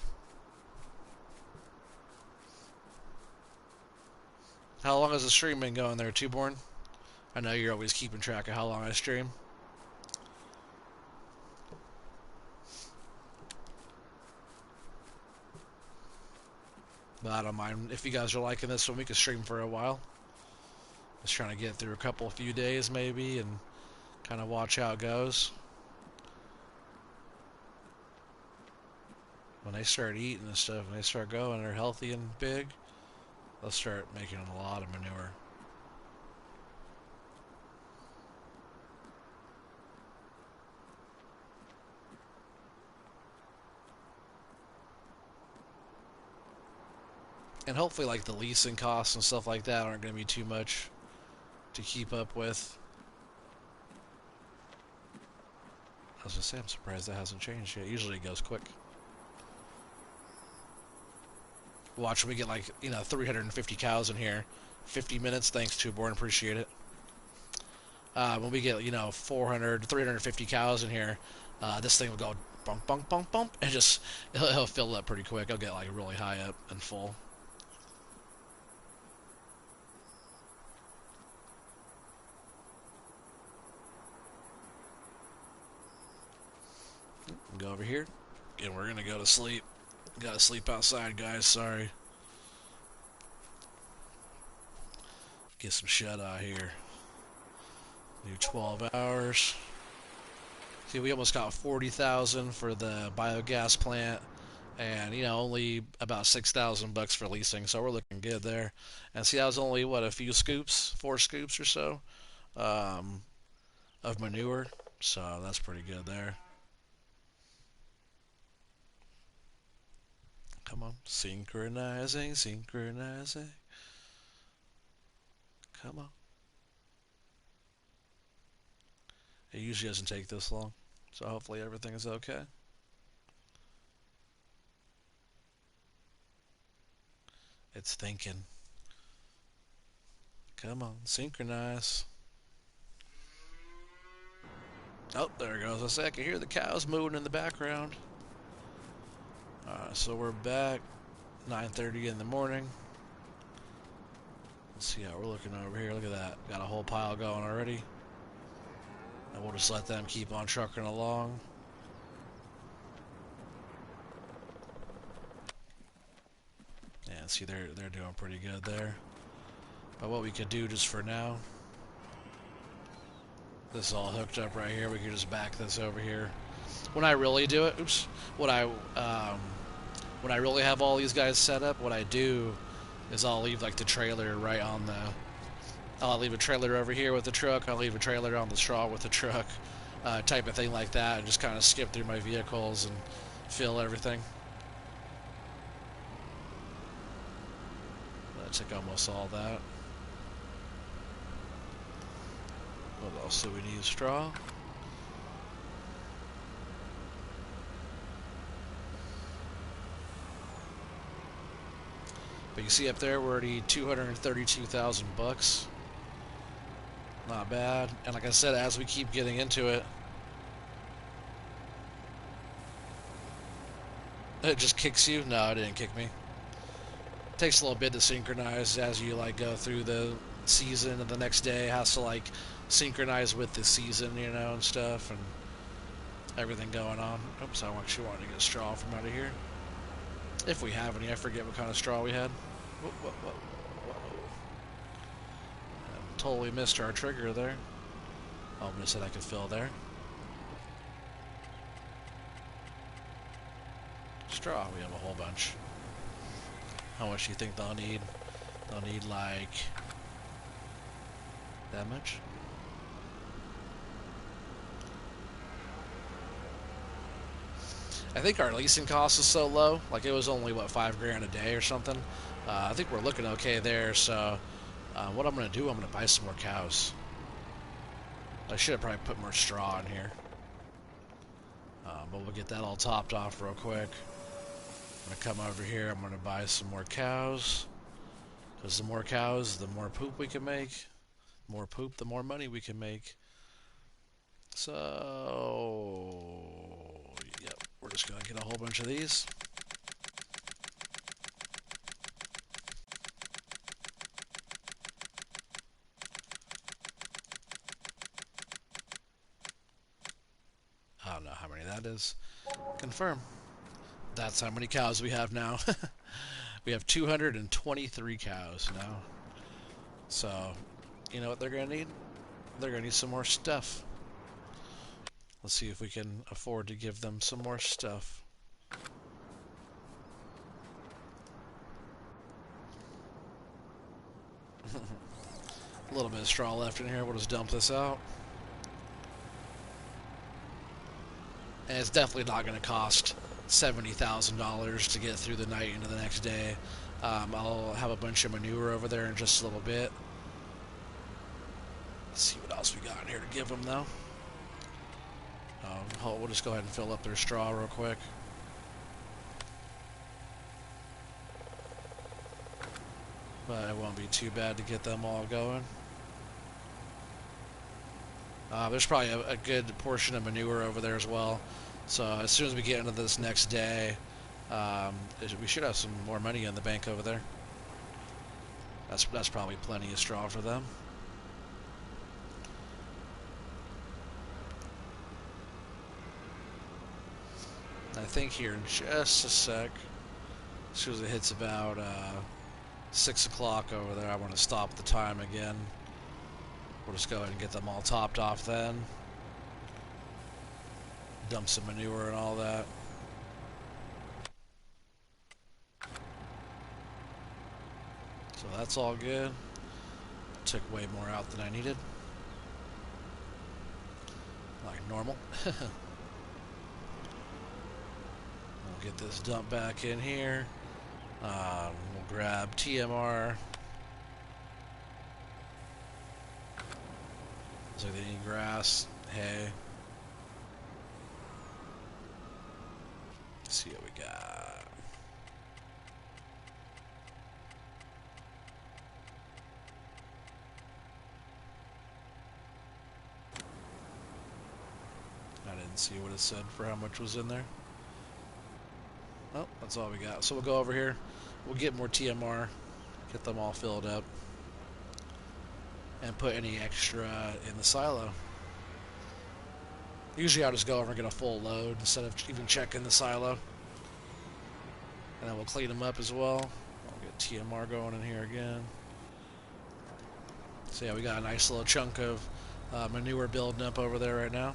How long has the stream been going there, Twoborn? I know you're always keeping track of how long I stream. But I don't mind if you guys are liking this one. We can stream for a while. Just trying to get through a few days maybe and kind of watch how it goes. When they start eating and stuff, when they start going, they're healthy and big, they'll start making a lot of manure. And hopefully like the leasing costs and stuff like that aren't going to be too much to keep up with. I was just saying, I'm surprised that hasn't changed yet. Usually it goes quick. Watch when we get like, 350 cows in here. 50 minutes, thanks to Born, appreciate it. When we get, 400, 350 cows in here, this thing will go bump, bump, bump, bump, and just, it'll fill up pretty quick. It'll get like really high up and full. Go over here, and we're gonna go to sleep. Gotta sleep outside, guys. Sorry. Get some shut-eye here. Do 12 hours. See, we almost got 40,000 for the biogas plant, and only about 6,000 bucks for leasing. So we're looking good there. And see, that was only what, a few scoops, 4 scoops or so, of manure. So that's pretty good there. Come on, synchronizing, synchronizing. Come on. It usually doesn't take this long, so hopefully everything is okay. It's thinking. Come on, synchronize. Oh, there it goes. I can hear the cows moving in the background. Alright, so we're back. 9:30 in the morning. Let's see how we're looking over here. Look at that. Got a whole pile going already. And we'll just let them keep on trucking along. Yeah, see, they're doing pretty good there. But what we could do just for now, this is all hooked up right here. We could just back this over here. When I really do it, when I really have all these guys set up, what I do is I'll leave like the trailer right on the. I'll leave a trailer over here with the truck. I'll leave a trailer on the straw with the truck, type of thing like that, and just kind of skip through my vehicles and fill everything. That took almost all that. What else do we need? Straw. But you see up there, we're already 232,000 bucks. Not bad. And like I said, as we keep getting into it, it just kicks you. No, it didn't kick me. It takes a little bit to synchronize as you like go through the season, and the next day has to like synchronize with the season, you know, and stuff, and everything going on. Oops, I actually wanted to get straw from out of here. If we have any, I forget what kind of straw we had. Whoa. Totally missed our trigger there. Almost said I could fill there. Straw, we have a whole bunch. How much do you think they'll need? They'll need like that much? I think our leasing cost is so low. Like it was only what, $5,000 a day or something. I think we're looking okay there. So what I'm gonna do, I'm gonna buy some more cows. I should have probably put more straw in here. But we'll get that all topped off real quick. I'm gonna come over here. I'm gonna buy some more cows. Because the more cows, the more poop we can make. The more poop, the more money we can make. So, yep, we're just gonna get a whole bunch of these. I don't know how many that is. Confirm. That's how many cows we have now. We have 223 cows now. So, you know what they're going to need? They're going to need some more stuff. Let's see if we can afford to give them some more stuff. A little bit of straw left in here. We'll just dump this out. And it's definitely not going to cost $70,000 to get through the night into the next day. I'll have a bunch of manure over there in just a little bit. Let's see what else we got in here to give them, though. We'll just go ahead and fill up their straw real quick. But it won't be too bad to get them all going. There's probably a good portion of manure over there as well. So as soon as we get into this next day, we should have some more money in the bank over there. That's probably plenty of straw for them. I think here in just a sec, as soon as it hits about 6 o'clock over there, I want to stop the time again. We'll just go ahead and get them all topped off then. Dump some manure and all that. So that's all good. Took way more out than I needed. Like normal. We'll get this dump back in here. We'll grab TMR. Looks like they need grass, hay. Let's see what we got. I didn't see what it said for how much was in there. Oh, that's all we got. So we'll go over here. we'll get more TMR, get them all filled up, and put any extra in the silo. Usually I'll just go over and get a full load instead of even checking the silo. And then we'll clean them up as well. I'll get TMR going in here again. So yeah, we got a nice little chunk of manure building up over there right now.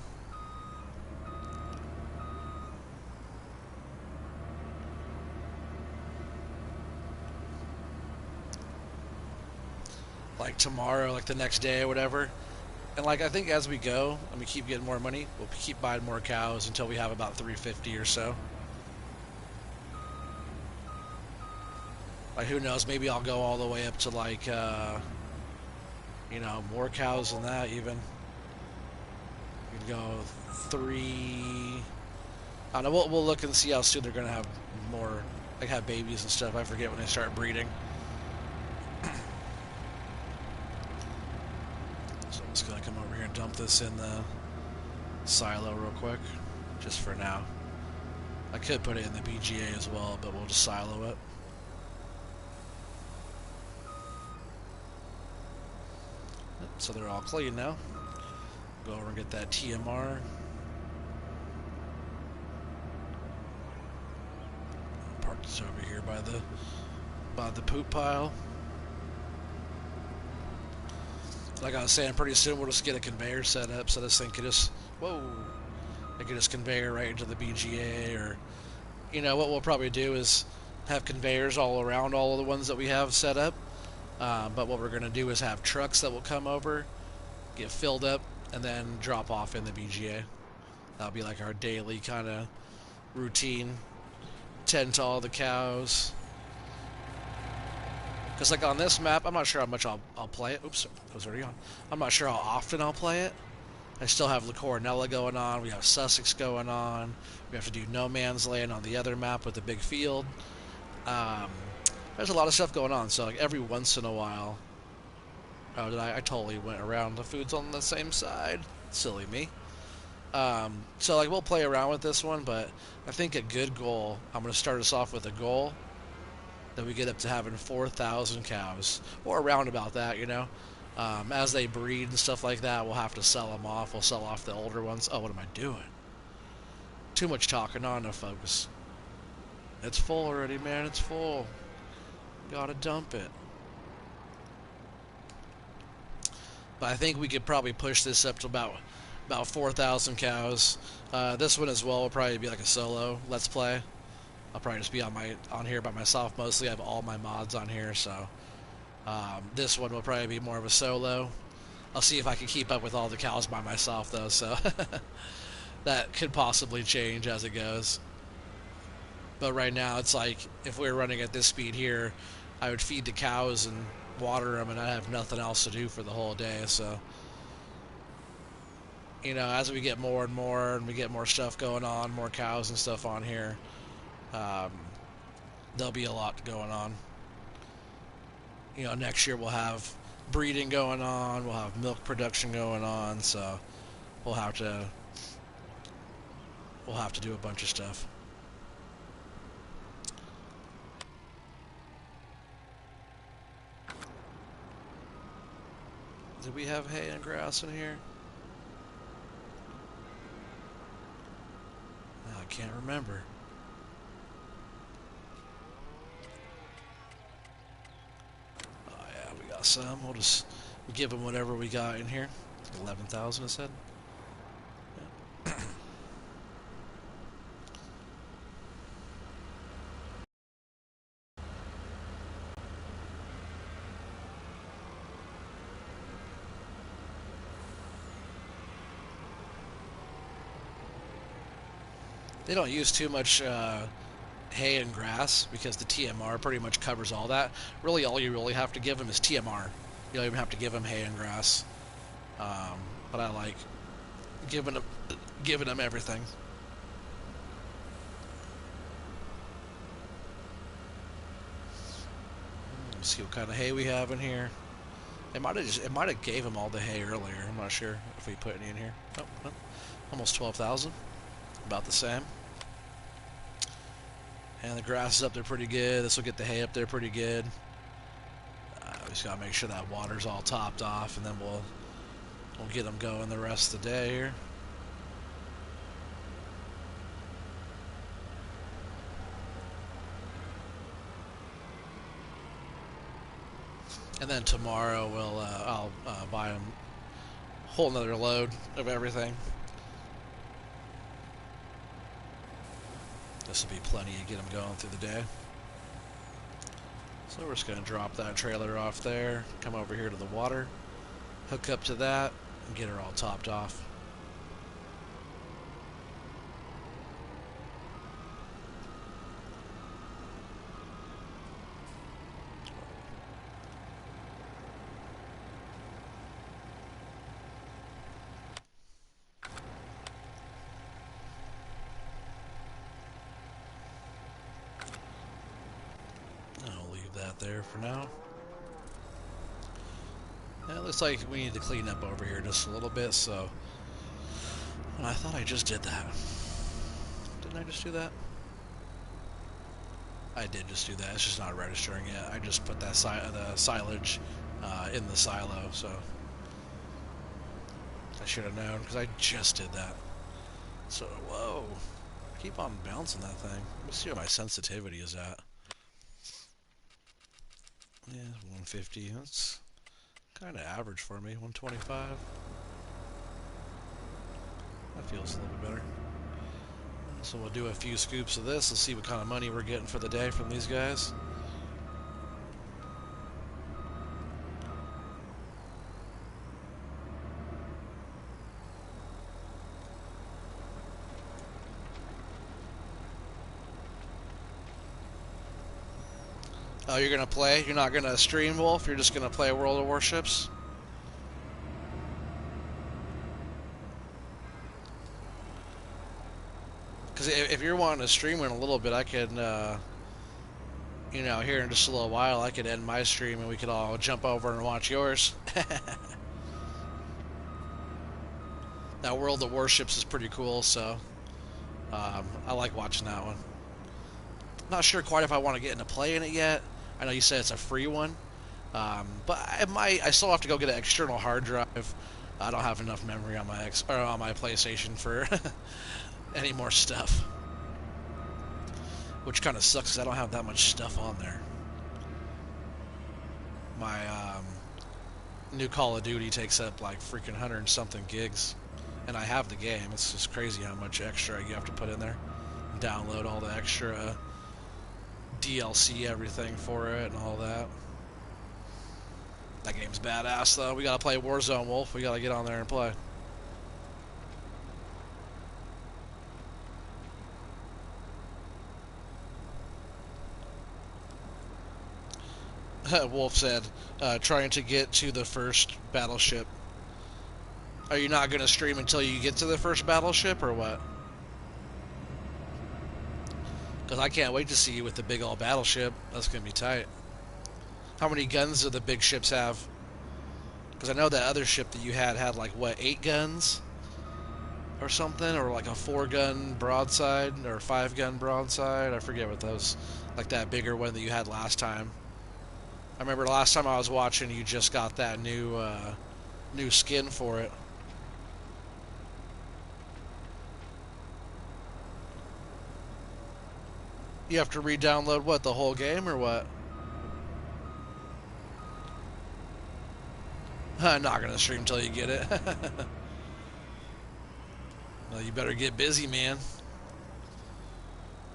Like tomorrow, like the next day or whatever. And like I think as we go and we keep getting more money, we'll keep buying more cows until we have about 350 or so. Like who knows, maybe I'll go all the way up to like you know, more cows than that even. We could go 3. I don't know, we'll look and see how soon they're gonna have more, like have babies and stuff. I forget when they start breeding. So I'm just gonna come over here and dump this in the silo real quick, just for now. I could put it in the BGA as well, but we'll just silo it. So they're all clean now. Go over and get that TMR. Park this over here by the poop pile. Like I was saying, pretty soon we'll just get a conveyor set up so this thing can just, whoa, it can just conveyor right into the BGA. Or, you know, what we'll probably do is have conveyors all around all of the ones that we have set up. But what we're going to do is have trucks that will come over, get filled up, and then drop off in the BGA. That'll be like our daily kind of routine. Tend to all the cows. Because like on this map, I'm not sure how much I'll play it. Oops, it was already on. I'm not sure how often I'll play it. I still have La Coronella going on. We have Sussex going on. We have to do No Man's Land on the other map with the big field. There's a lot of stuff going on. So like every once in a while... Oh, did I totally went around. The food's on the same side. Silly me. So like we'll play around with this one, but I think a good goal, I'm going to start us off with a goal that we get up to having 4,000 cows, or around about that, you know. As they breed and stuff like that, we'll have to sell them off. We'll sell off the older ones. Oh, what am I doing? Too much talking, not enough focus. It's full already, man. It's full. Gotta dump it. But I think we could probably push this up to about 4,000 cows. This one as well will probably be like a solo let's play. I'll probably just be on here by myself mostly. I have all my mods on here, so this one will probably be more of a solo. I'll see if I can keep up with all the cows by myself though, so that could possibly change as it goes. But right now it's like if we were running at this speed here, I would feed the cows and water them, and I have nothing else to do for the whole day. So, you know, as we get more and more, and we get more stuff going on, more cows and stuff on here, there'll be a lot going on. You know, next year we'll have breeding going on, we'll have milk production going on, so we'll have to do a bunch of stuff. Did we have hay and grass in here? I can't remember. Oh yeah, we got some. We'll just give them whatever we got in here. 11,000 I said. Yeah. They don't use too much hay and grass because the TMR pretty much covers all that. Really, all you really have to give them is TMR. You don't even have to give them hay and grass. But I like giving them everything. Let's see what kind of hay we have in here. It might have gave them all the hay earlier. I'm not sure if we put any in here. Oh, well, almost 12,000. About the same. And the grass is up there pretty good. This will get the hay up there pretty good. We just gotta make sure that water's all topped off, and then we'll get them going the rest of the day here. And then tomorrow I'll buy them a whole nother load of everything. This will be plenty to get them going through the day. So we're just going to drop that trailer off there, come over here to the water, hook up to that, and get her all topped off. I'll leave that there for now. And it looks like we need to clean up over here just a little bit, so... I thought I just did that. Didn't I just do that? I did just do that. It's just not registering yet. I just put that the silage in the silo, so... I should have known, because I just did that. So, whoa. I keep on bouncing that thing. Let me see what my sensitivity is at. Yeah, 150. That's kind of average for me. 125. That feels a little bit better. So we'll do a few scoops of this and see what kind of money we're getting for the day from these guys. Oh, you're gonna play? You're not gonna stream, Wolf? You're just gonna play World of Warships? Because if you're wanting to stream in a little bit, I could, you know, here in just a little while, I could end my stream and we could all jump over and watch yours. That World of Warships is pretty cool, so I like watching that one. Not sure quite if I want to get into playing it yet. I know you said it's a free one, but I still have to go get an external hard drive. I don't have enough memory on my on my PlayStation for any more stuff, which kind of sucks because I don't have that much stuff on there. My new Call of Duty takes up like freaking 100 and something gigs, and I have the game. It's just crazy how much extra you have to put in there. Download all the extra DLC, everything for it, and all that. That game's badass, though. We gotta play Warzone, Wolf. We gotta get on there and play. Wolf said, trying to get to the first battleship. Are you not gonna stream until you get to the first battleship, or what? Because I can't wait to see you with the big old battleship. That's going to be tight. How many guns do the big ships have? Because I know that other ship that you had like, what, 8 guns? Or something? Or like a 4-gun broadside? Or 5-gun broadside? I forget what those... Like that bigger one that you had last time. I remember last time I was watching, you just got that new skin for it. You have to re-download what, the whole game or what? I'm not gonna stream until you get it. Well, you better get busy, man.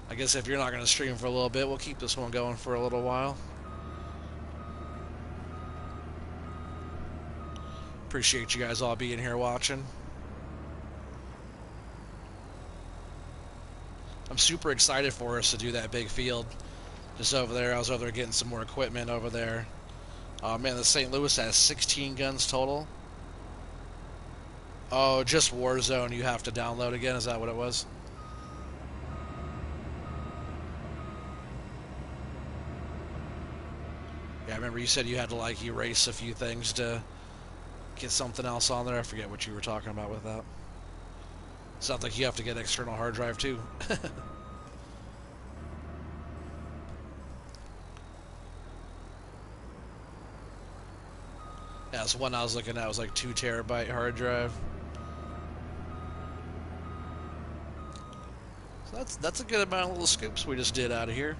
I guess if you're not gonna stream for a little bit, we'll keep this one going for a little while. Appreciate you guys all being here watching. I'm super excited for us to do that big field. Just over there, I was over there getting some more equipment over there. Oh man, the St. Louis has 16 guns total. Oh, just Warzone you have to download again, is that what it was? Yeah, I remember you said you had to like erase a few things to get something else on there. I forget what you were talking about with that. Sounds like you have to get external hard drive too. Yeah, so one I was looking at was like 2 terabyte hard drive. So that's a good amount of little scoops we just did out of here.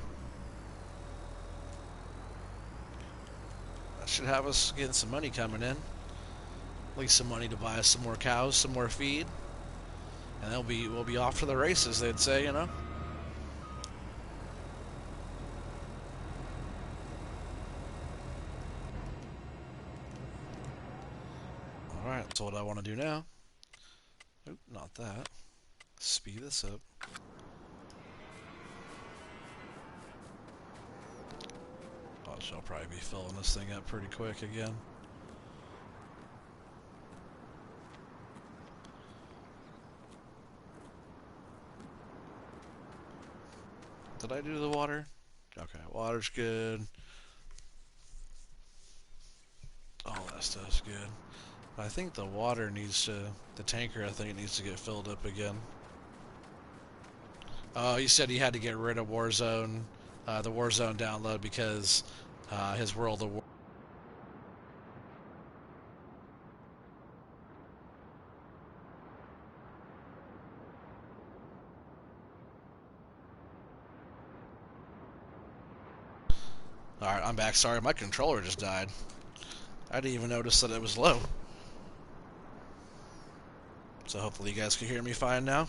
That should have us getting some money coming in. At least some money to buy us some more cows, some more feed, and we'll be off to the races. They'd say, you know. All right, that's what I want to do now. Oop, not that. Speed this up. Oh, I'll probably be filling this thing up pretty quick again. Did I do the water? Okay, water's good. All that stuff's good. But I think the water needs to, the tanker, I think it needs to get filled up again. Oh, he said he had to get rid of Warzone, the Warzone download because his World of War. Alright, I'm back. Sorry, my controller just died. I didn't even notice that it was low. So hopefully you guys can hear me fine now.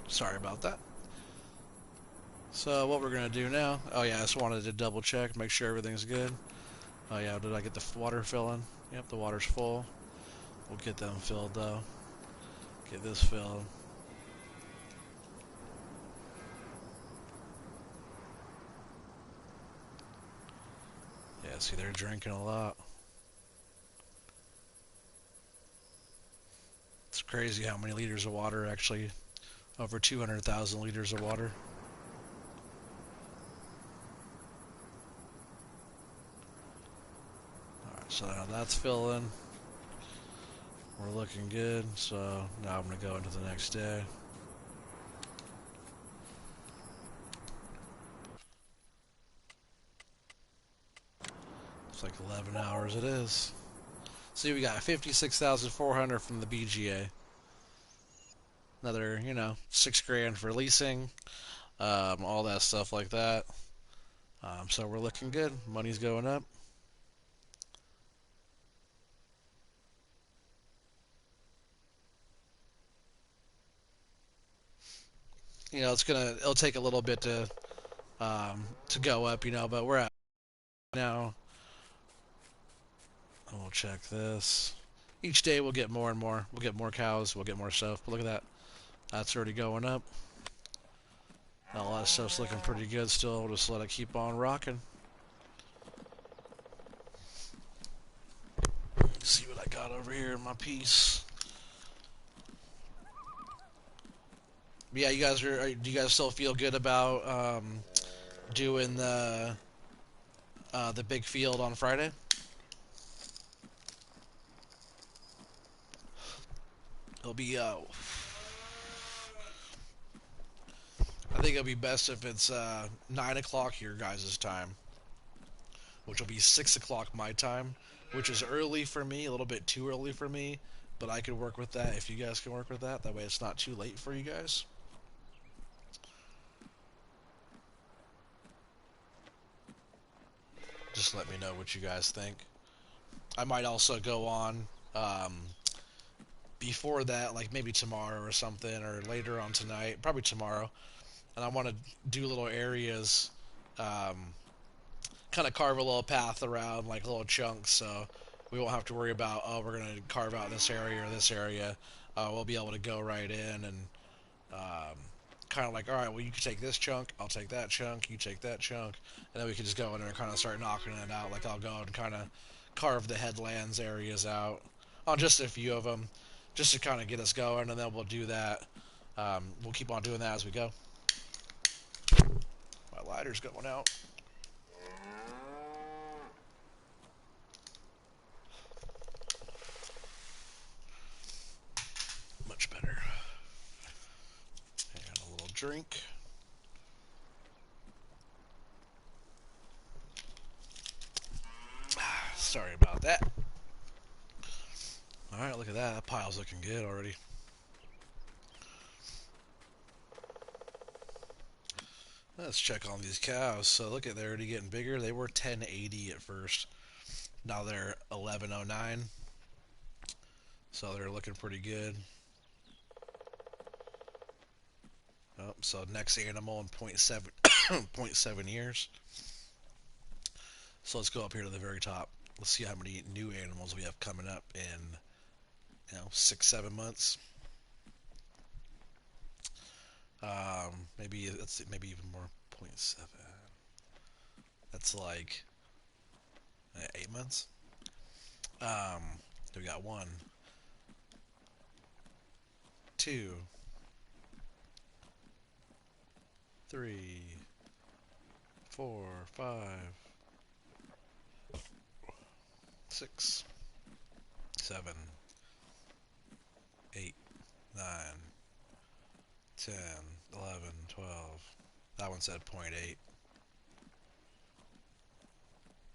Sorry about that. So what we're going to do now... Oh yeah, I just wanted to double check, make sure everything's good. Oh yeah, did I get the water filling? Yep, the water's full. We'll get them filled though. Get this filled. Yeah, see, they're drinking a lot. It's crazy how many liters of water actually... Over 200,000 liters of water. Alright, so now that's filling. We're looking good, so now I'm going to go into the next day. It's like 11 hours it is. See, we got 56,400 from the BGA. Another, you know, 6 grand for leasing, all that stuff like that. So we're looking good. Money's going up. You know, it'll take a little bit to go up, you know, but we're at now. We'll check this. Each day we'll get more and more. We'll get more cows. We'll get more stuff. But look at that. That's already going up. A lot of stuff's looking pretty good still. We'll just let it keep on rocking. See what I got over here in my piece. But yeah, you guys do you guys still feel good about doing the big field on Friday? It'll be I think it'll be best if it's 9 o'clock your guys' time, which will be 6 o'clock my time, which is early for me, a little bit too early for me, but I can work with that if you guys can work with that. That way it's not too late for you guys. Just let me know what you guys think. I might also go on before that, like maybe tomorrow or something, or later on tonight, probably tomorrow. And I want to do little areas, kind of carve a little path around, like little chunks, so we won't have to worry about, oh, we're going to carve out this area or this area. We'll be able to go right in and kind of like, all right, well, you can take this chunk, I'll take that chunk, you take that chunk, and then we can just go in there and kind of start knocking it out. Like, I'll go and kind of carve the headlands areas out on just a few of them, just to kind of get us going, and then we'll do that. We'll keep on doing that as we go. My lighter's going out. Much drink. Sorry about that. Alright, look at that. That pile's looking good already. Let's check on these cows. So look at, they're already getting bigger. They were 1080 at first. Now they're 1109. So they're looking pretty good. Oh, so next animal in 0.7 years. So let's go up here to the very top. Let's see how many new animals we have coming up in 6-7 months. Maybe let's see, maybe even more. 0.7. That's like 8 months. We got 1, 2, 3, 4, 5, 6, 7, 8, 9, 10, 11, 12. That one said 0.8.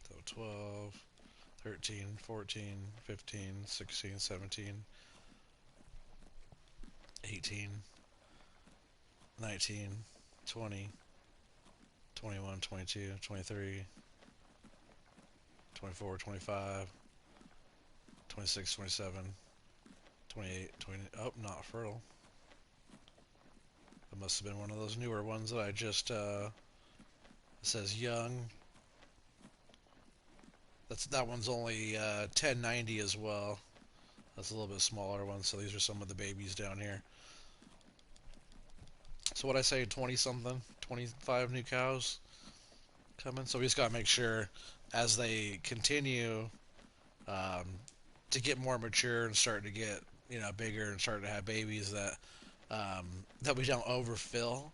So 12, 13, 14, 15, 16, 17, 18, 19, 20, 21, 22, 23, 24, 25, 26, 27, 28, 20. Oh, not fertile. That must have been one of those newer ones that I just, it says young. That one's only 1090 as well. That's a little bit smaller one, so these are some of the babies down here. So what I say, 20 something, 25 new cows coming. So we just gotta make sure as they continue to get more mature and start to get bigger and start to have babies that that we don't overfill.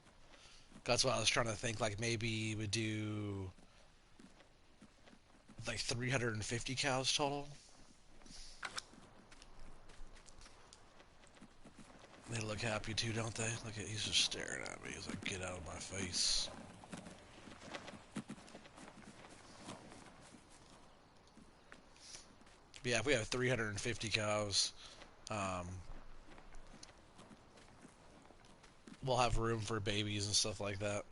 That's what I was trying to think. Like maybe we do like 350 cows total. They look happy too, don't they? Look at, he's just staring at me. He's like, get out of my face. But yeah, if we have 350 cows, we'll have room for babies and stuff like that.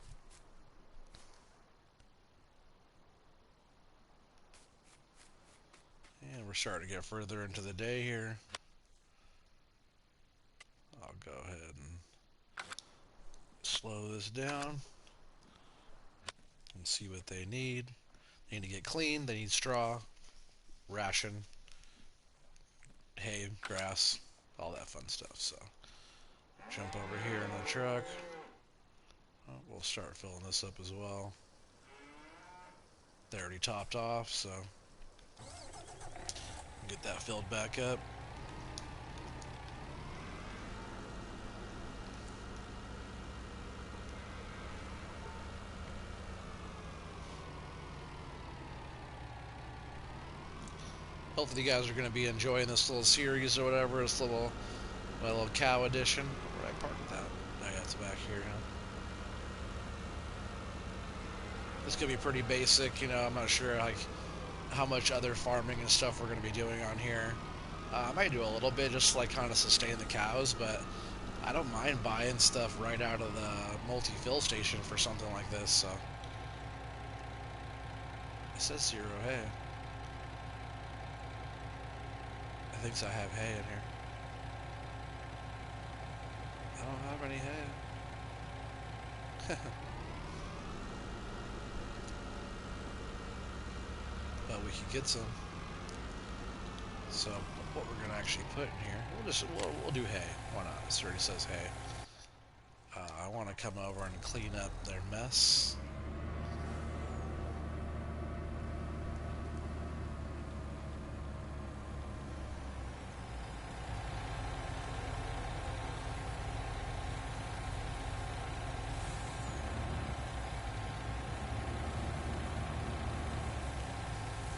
And we're starting to get further into the day here. I'll go ahead and slow this down and see what they need. They need to get clean. They need straw, ration, hay, grass, all that fun stuff. So jump over here in the truck. Oh, we'll start filling this up as well. They already topped off, so get that filled back up. Hopefully you guys are going to be enjoying this little series or whatever, this little, my little cow edition. Where did I park that? Oh yeah, it's back here. This could be pretty basic, I'm not sure like how much other farming and stuff we're going to be doing on here. I might do a little bit just to like kind of sustain the cows, but I don't mind buying stuff right out of the multi-fill station for something like this, so. It says 0 hay. I think I have hay in here. I don't have any hay. But we could get some. So what we're gonna actually put in here, we'll do hay. Why not? It already says hay. I want to come over and clean up their mess.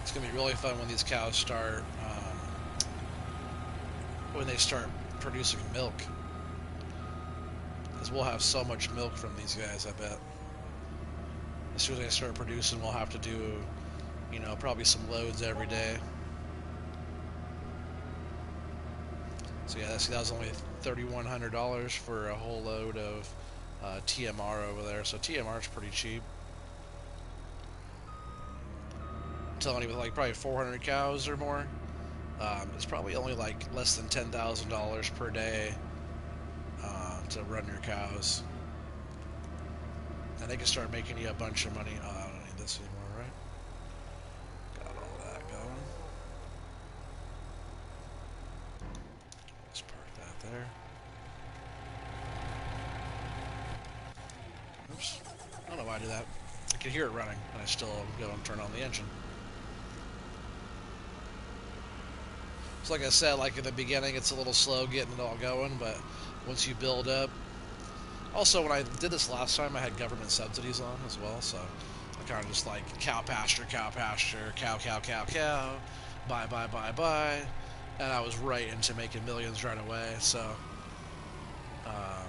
It's gonna be really fun when these cows start, when they start producing milk. Because we'll have so much milk from these guys, I bet. As soon as they start producing, we'll have to do, you know, probably some loads every day. So yeah, that was only $3,100 for a whole load of TMR over there. So TMR is pretty cheap. I'm telling you, with like probably 400 cows or more, it's probably only like less than $10,000 per day to run your cows. And they can start making you a bunch of money. Oh, I don't need this anymore, right? Got all that going. Let's park that there. Oops. I don't know why I do that. I can hear it running, and I still go and turn on the engine. So like I said, like in the beginning, it's a little slow getting it all going, but once you build up. Also, when I did this last time, I had government subsidies on as well, so I kind of just like cow pasture, cow, buy, and I was right into making millions right away, so yeah,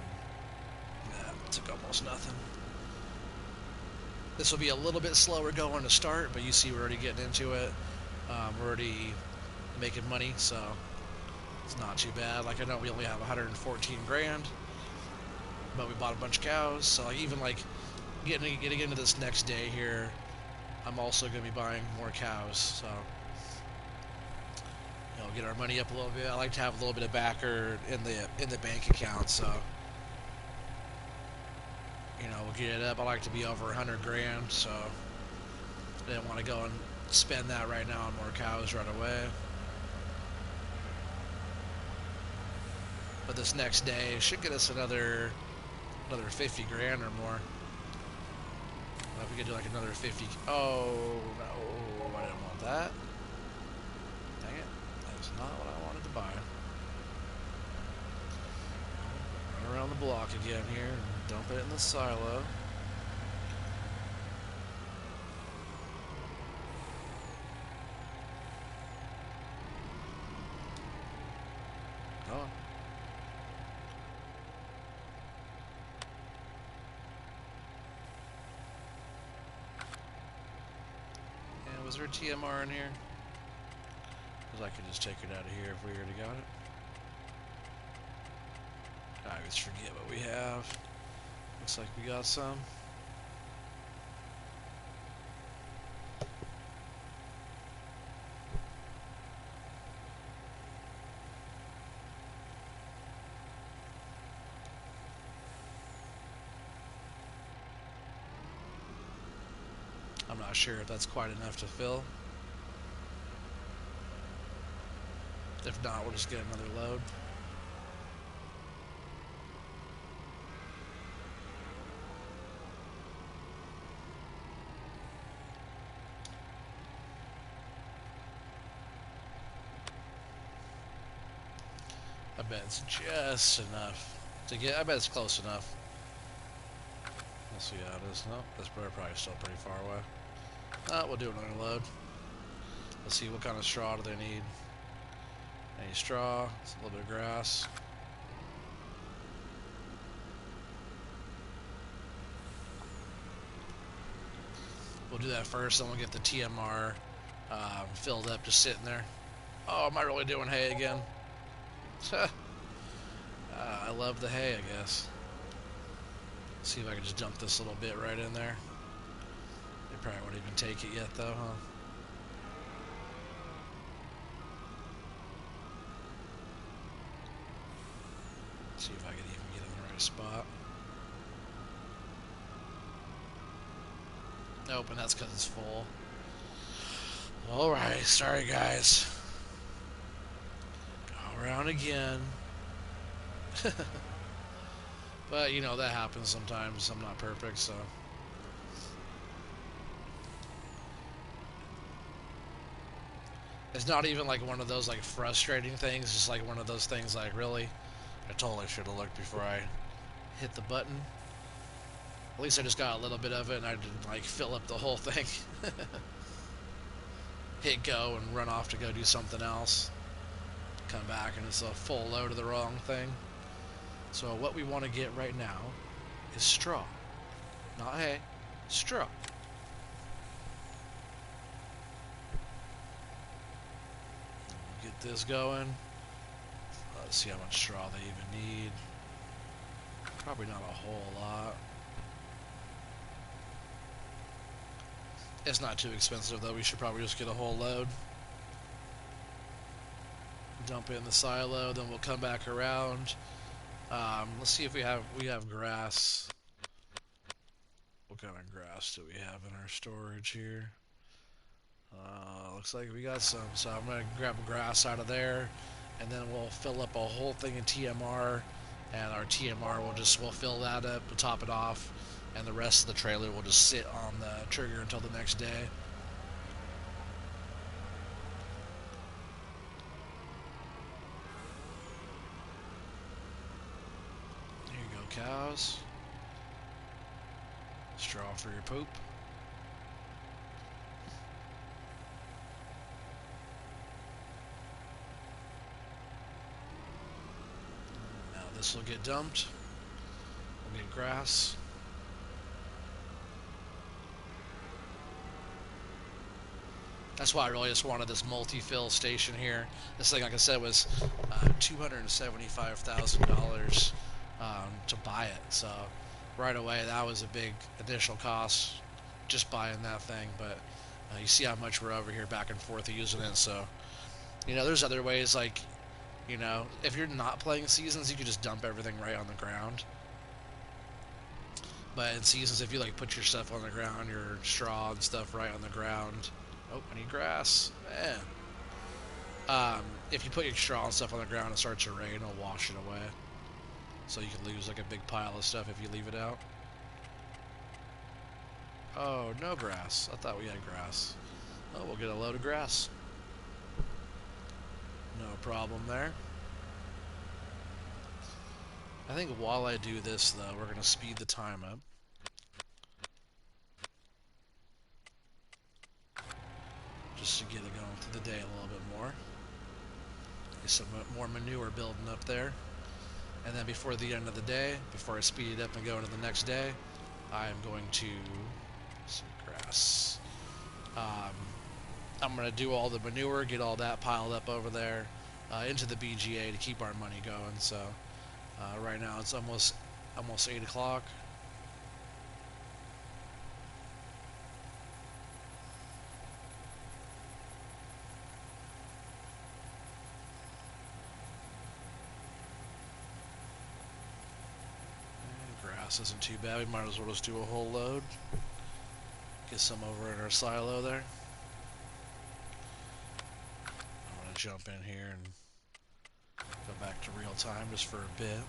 it took almost nothing. This will be a little bit slower going to start, but you see we're already getting into it. We're already making money, so it's not too bad. Like, I know we only have 114 grand, but we bought a bunch of cows, so like, even like getting into this next day here, I'm also going to be buying more cows, so you know, get our money up a little bit. I like to have a little bit of backer in the bank account, so you know, we'll get it up. I like to be over 100 grand, so I didn't want to go and spend that right now on more cows right away. But this next day should get us another 50 grand or more. If we could do like another 50. Oh no, I didn't want that. Dang it, that's not what I wanted to buy. Run around the block again here and dump it in the silo. Oh. And was there a TMR in here? Because I could just take it out of here if we already got it. I always forget what we have. Looks like we got some. I'm not sure if that's quite enough to fill. If not, we'll just get another load. I bet it's just enough to get. I bet it's close enough. We'll see how it is. No, this probably still pretty far away. We'll do another load. Let's see what kind of straw do they need. Any straw? It's a little bit of grass. We'll do that first, then we'll get the TMR filled up, just sitting there. Oh, am I really doing hay again? I love the hay, I guess. See if I can just dump this little bit right in there. They probably won't even take it yet, though, huh? See if I can even get in the right spot. Nope, and that's because it's full. Alright, sorry guys. Go around again. But, you know, that happens sometimes. I'm not perfect, so. It's not even like one of those like frustrating things, it's just like one of those things like, really? I totally should have looked before I hit the button. At least I just got a little bit of it and I didn't like fill up the whole thing. Hit go and run off to go do something else. Come back and it's a full load of the wrong thing. So what we want to get right now is straw. Not hay, straw. Get this going. Let's see how much straw they even need. Probably not a whole lot. It's not too expensive though. We should probably just get a whole load. Dump it in the silo, then we'll come back around. Let's see if we have grass. What kind of grass do we have in our storage here? Looks like we got some. So I'm gonna grab grass out of there, and then we'll fill up a whole thing in TMR, and our TMR we'll fill that up, we'll top it off, and the rest of the trailer will just sit on the trigger until the next day. Here you go, cows. Straw for your poop. Now this will get dumped. We'll get grass. That's why I really just wanted this multi-fill station here. This thing, like I said, was $275,000 to buy it. So right away, that was a big additional cost just buying that thing. But you see how much we're over here back and forth using it. So, there's other ways, like, if you're not playing seasons, you can just dump everything right on the ground. But in seasons, if you like put your stuff on the ground, your straw and stuff right on the ground. Oh, I need grass. If you put your straw and stuff on the ground and it starts to rain, it'll wash it away. So you can lose like a big pile of stuff if you leave it out. Oh, no grass. I thought we had grass. Oh, we'll get a load of grass. No problem there. I think while I do this, though, we're going to speed the time up. Just to get it going through the day a little bit more. Get some more manure building up there. And then before the end of the day, before I speed it up and go into the next day, I am going to some grass. I'm going to do all the manure, get all that piled up over there into the BGA to keep our money going. So right now it's almost 8 o'clock. Grass isn't too bad. We might as well just do a whole load. Get some over in our silo there. I'm going to jump in here and go back to real time just for a bit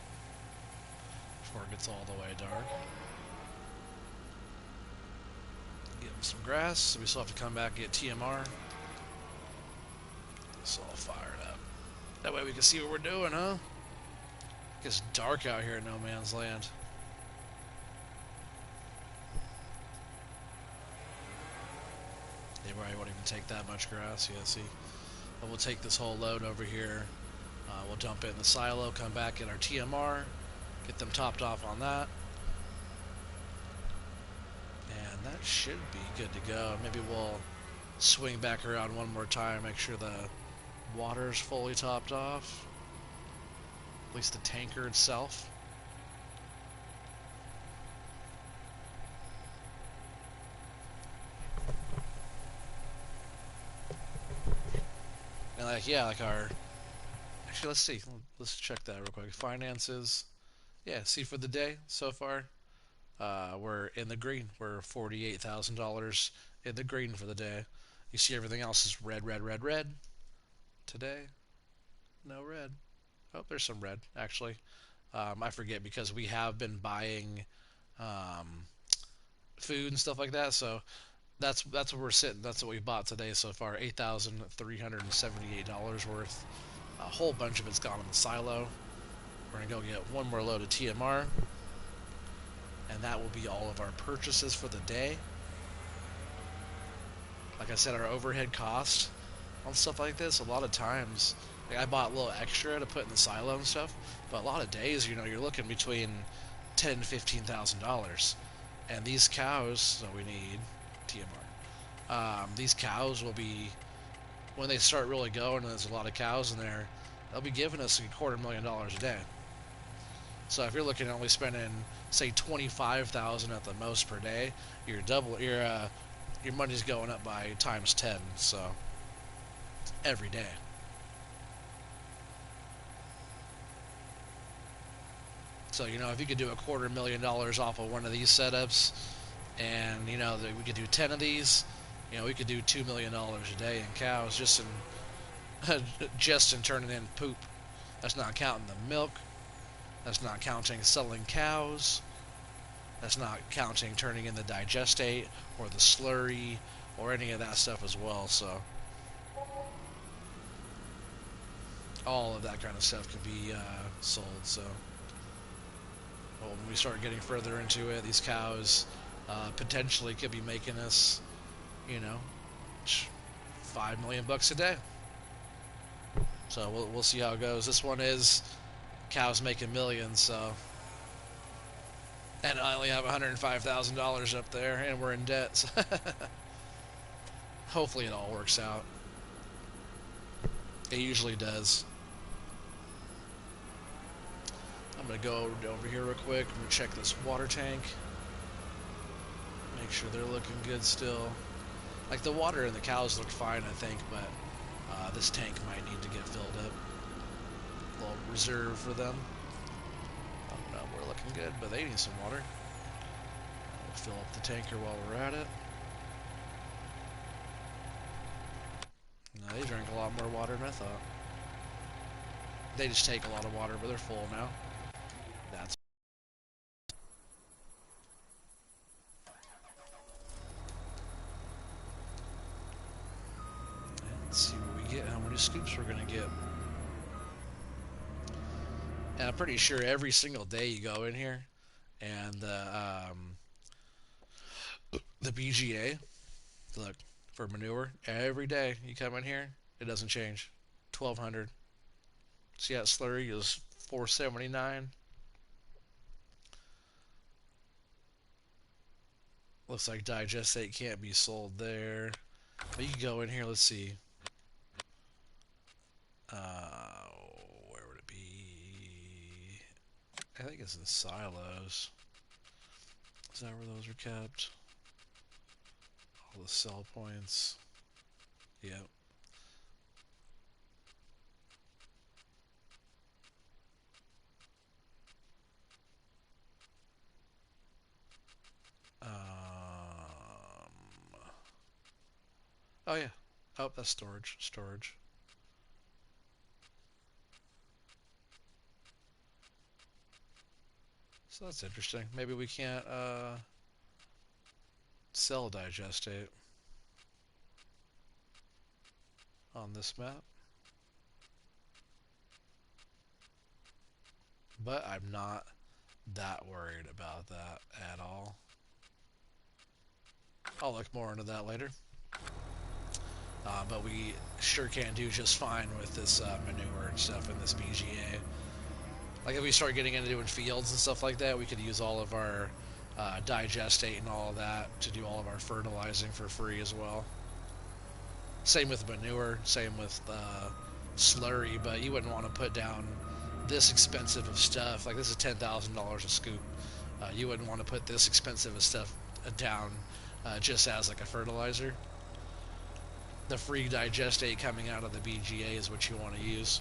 before it gets all the way dark. Get some grass, so we still have to come back and get TMR. It's all fired up. That way we can see what we're doing, huh? It gets dark out here in no man's land. They probably won't even take that much grass. Yeah, see? But we'll take this whole load over here. We'll dump it in the silo, come back, get our TMR, get them topped off on that. And that should be good to go. Maybe we'll swing back around one more time, make sure the water's fully topped off. At least the tanker itself. And like our... Actually, let's see. Let's check that real quick. Finances. Yeah, see for the day so far, we're in the green. We're $48,000 in the green for the day. You see everything else is red, red, red, red. Today, no red. Oh, there's some red, actually. I forget because we have been buying food and stuff like that, so that's where we're sitting. That's what we bought today so far. $8,378 worth. A whole bunch of it's gone in the silo. We're going to go get one more load of TMR. And that will be all of our purchases for the day. Like I said, our overhead cost on stuff like this, a lot of times Like I bought a little extra to put in the silo and stuff, but a lot of days, you're looking between $10,000 to $15,000, and these cows. So we need TMR. These cows will be, when they start really going, and there's a lot of cows in there, they'll be giving us $250,000 a day. So if you're looking at only spending, say, 25,000 at the most per day, you're double your money's going up by times 10. So every day. So if you could do $250,000 off of one of these setups, and we could do 10 of these, we could do $2 million a day in cows just in just in turning in poop. That's not counting the milk. That's not counting selling cows. That's not counting turning in the digestate or the slurry or any of that stuff as well. So all of that kind of stuff could be sold. So when we start getting further into it, these cows potentially could be making us, you know, $5 million a day. So we'll see how it goes. This one is cows making millions, so. And I only have $105,000 up there, and we're in debt. So hopefully it all works out. It usually does. I'm going to go over here real quick. I'm going to check this water tank. Make sure they're looking good still. Like, the water and the cows look fine, I think, but this tank might need to get filled up. A little reserve for them. I don't know, we're looking good, but they need some water. We'll fill up the tanker while we're at it. No, they drink a lot more water than I thought. They just take a lot of water, but they're full now. That's. Let's see what we get, how many scoops we're gonna get. And I'm pretty sure every single day you go in here, and the BGA, look, for manure, every day you come in here, it doesn't change. 1,200. See that slurry is 479. Looks like digestate can't be sold there. But you can go in here, let's see. Where would it be? I think it's in silos. Is that where those are kept? All the sell points. Yep. Oh yeah. Oh, that's storage. Storage. So that's interesting. Maybe we can't sell digestate on this map. But I'm not that worried about that at all. I'll look more into that later. But we sure can do just fine with this manure and stuff in this BGA. Like if we start getting into doing fields and stuff like that, we could use all of our digestate and all of that to do all of our fertilizing for free as well. Same with manure, same with slurry, but you wouldn't want to put down this expensive of stuff. Like this is $10,000 a scoop. You wouldn't want to put this expensive of stuff down just as like a fertilizer. The free digestate coming out of the BGA is what you want to use,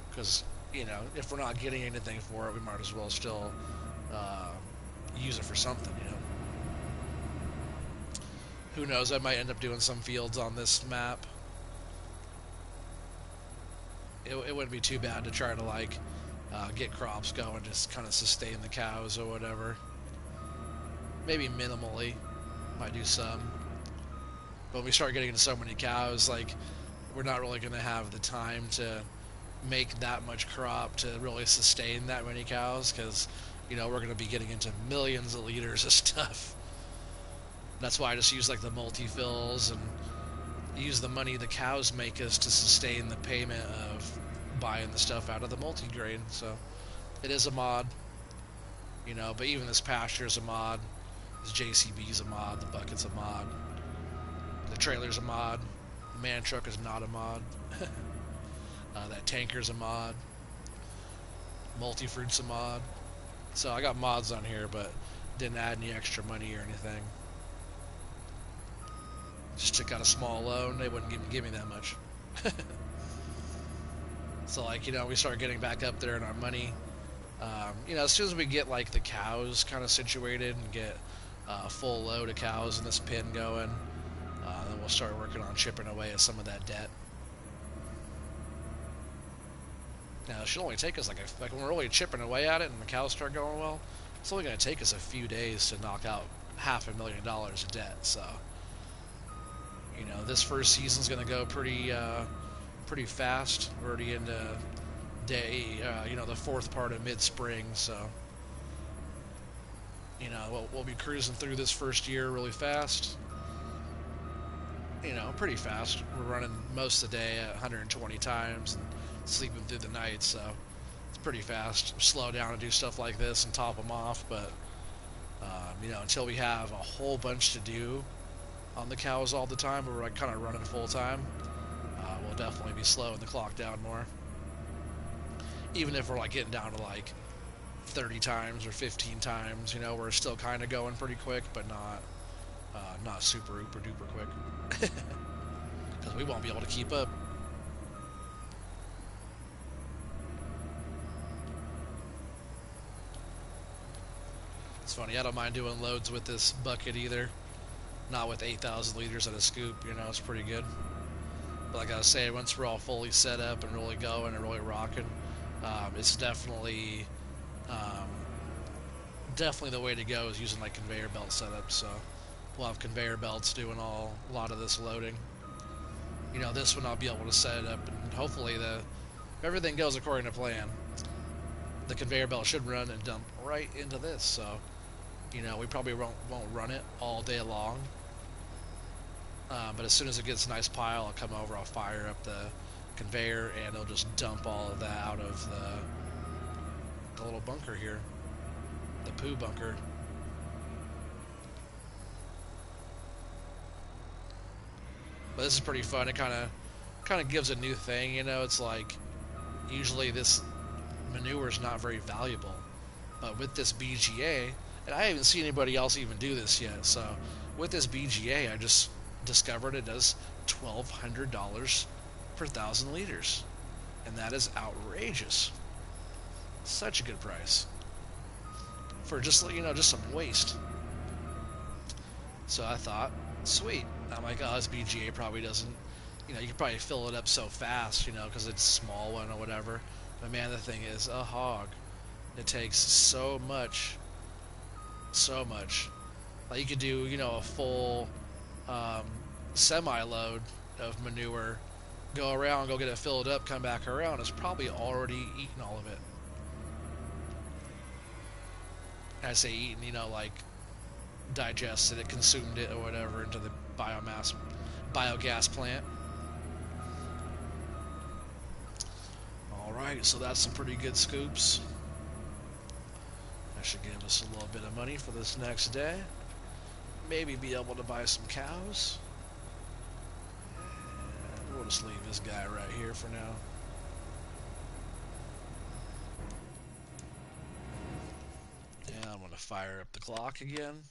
because if we're not getting anything for it, we might as well still use it for something. Who knows? I might end up doing some fields on this map. It wouldn't be too bad to try to like get crops going, just kind of sustain the cows or whatever. Maybe minimally, might do some. But when we start getting into so many cows, like, we're not really going to have the time to make that much crop to really sustain that many cows, because, we're going to be getting into millions of liters of stuff. That's why I just use, like, the multi-fills and use the money the cows make us to sustain the payment of buying the stuff out of the multi-grain. So it is a mod, but even this pasture is a mod. This JCB is a mod. The bucket's a mod. The trailer's a mod. The man truck is not a mod. That tanker's a mod. Multi-fruit's a mod. So I got mods on here, but didn't add any extra money or anything. Just took out a small loan. They wouldn't give me that much. So like, we start getting back up there in our money. As soon as we get like the cows kind of situated and get a full load of cows in this pen going, then we'll start working on chipping away at some of that debt. Now, it should only take us like when we're really chipping away at it and the cows start going well, it's only going to take us a few days to knock out $500,000 of debt. So, this first season's going to go pretty fast. We're already into the fourth part of mid-spring, so we'll be cruising through this first year really fast. Pretty fast. We're running most of the day at 120 times and sleeping through the night, so it's pretty fast. Slow down and do stuff like this and top them off, but until we have a whole bunch to do on the cows all the time, but we're like kind of running full time, we'll definitely be slowing the clock down more. Even if we're like getting down to like 30 times or 15 times, we're still kind of going pretty quick, but not super uber duper quick. Because we won't be able to keep up. It's funny, I don't mind doing loads with this bucket either. Not with 8,000 liters at a scoop, it's pretty good. But like I was saying, once we're all fully set up and really going and really rocking, it's definitely the way to go is using like conveyor belt setup. So we'll have conveyor belts doing a lot of this loading. This one I'll be able to set it up, and hopefully if everything goes according to plan, the conveyor belt should run and dump right into this. So we probably won't run it all day long, but as soon as it gets a nice pile, I'll come over, I'll fire up the conveyor, and it'll just dump all of that out of the little bunker here, the poo bunker. But this is pretty fun. It kind of gives a new thing, It's like usually this manure is not very valuable, but with this BGA, and I haven't seen anybody else even do this yet. So with this BGA, I just discovered it does $1,200 per 1,000 liters, and that is outrageous. Such a good price for just some waste. So I thought, sweet. I'm like, oh, this BGA probably doesn't, you can probably fill it up so fast, because it's a small one or whatever. But man, the thing is a hog. It takes so much. Like you could do, a full semi-load of manure, go around, go get it filled up, come back around. It's probably already eaten all of it. I say eaten, like digested it, consumed it, or whatever, into the biogas plant. Alright, so that's some pretty good scoops. That should give us a little bit of money for this next day. Maybe be able to buy some cows. And we'll just leave this guy right here for now. And I'm going to fire up the clock again.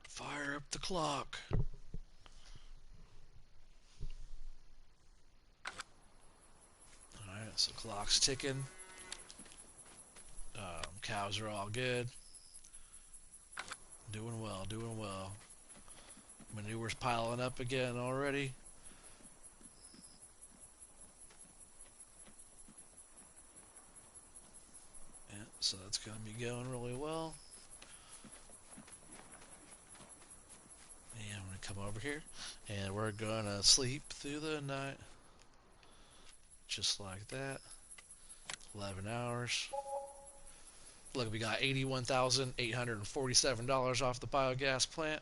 Fire up the clock. Alright, so clock's ticking. Cows are all good. Doing well, doing well. Manure's piling up again already. Yeah, so that's going to be going really well. And I'm going to come over here, and we're going to sleep through the night. Just like that. 11 hours. Look, we got $81,847 off the biogas plant.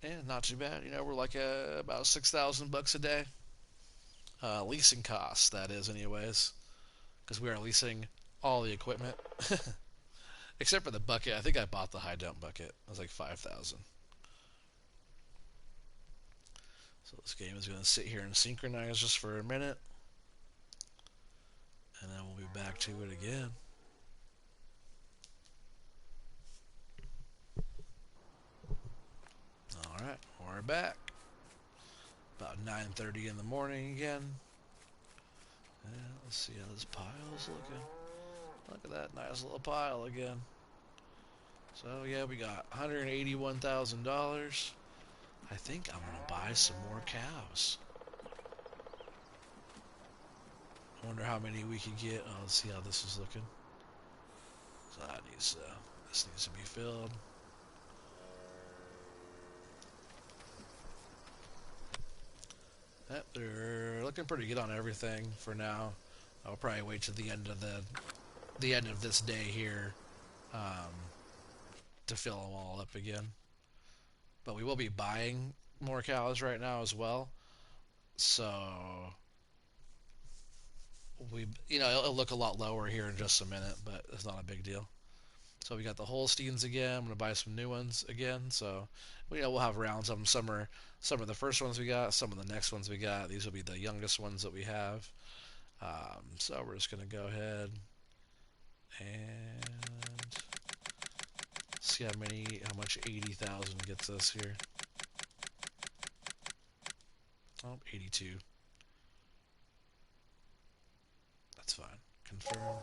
And not too bad. We're like about $6,000 a day. leasing costs, that is, anyways, because we are leasing all the equipment except for the bucket. I think I bought the high dump bucket. It was like 5,000. So this game is going to sit here and synchronize just for a minute, and then we'll be back to it again. All right, we're back. About 9:30 in the morning again. And let's see how this pile's looking. Look at that nice little pile again. So yeah, we got $181,000. I think I'm gonna buy some more cows. I wonder how many we could get. Oh, let's see how this is looking. So this needs to be filled. Yep, they're looking pretty good on everything for now. I'll probably wait to the end of this day here um, to fill them all up again. But we will be buying more cows right now as well. So it'll look a lot lower here in just a minute, but it's not a big deal. So we got the Holsteins again. I'm gonna buy some new ones again. So we'll have rounds of them. Some of the first ones we got, some of the next ones we got. These will be the youngest ones that we have. So we're just gonna go ahead and see how much 80,000 gets us here. Oh, 82. That's fine. Confirm.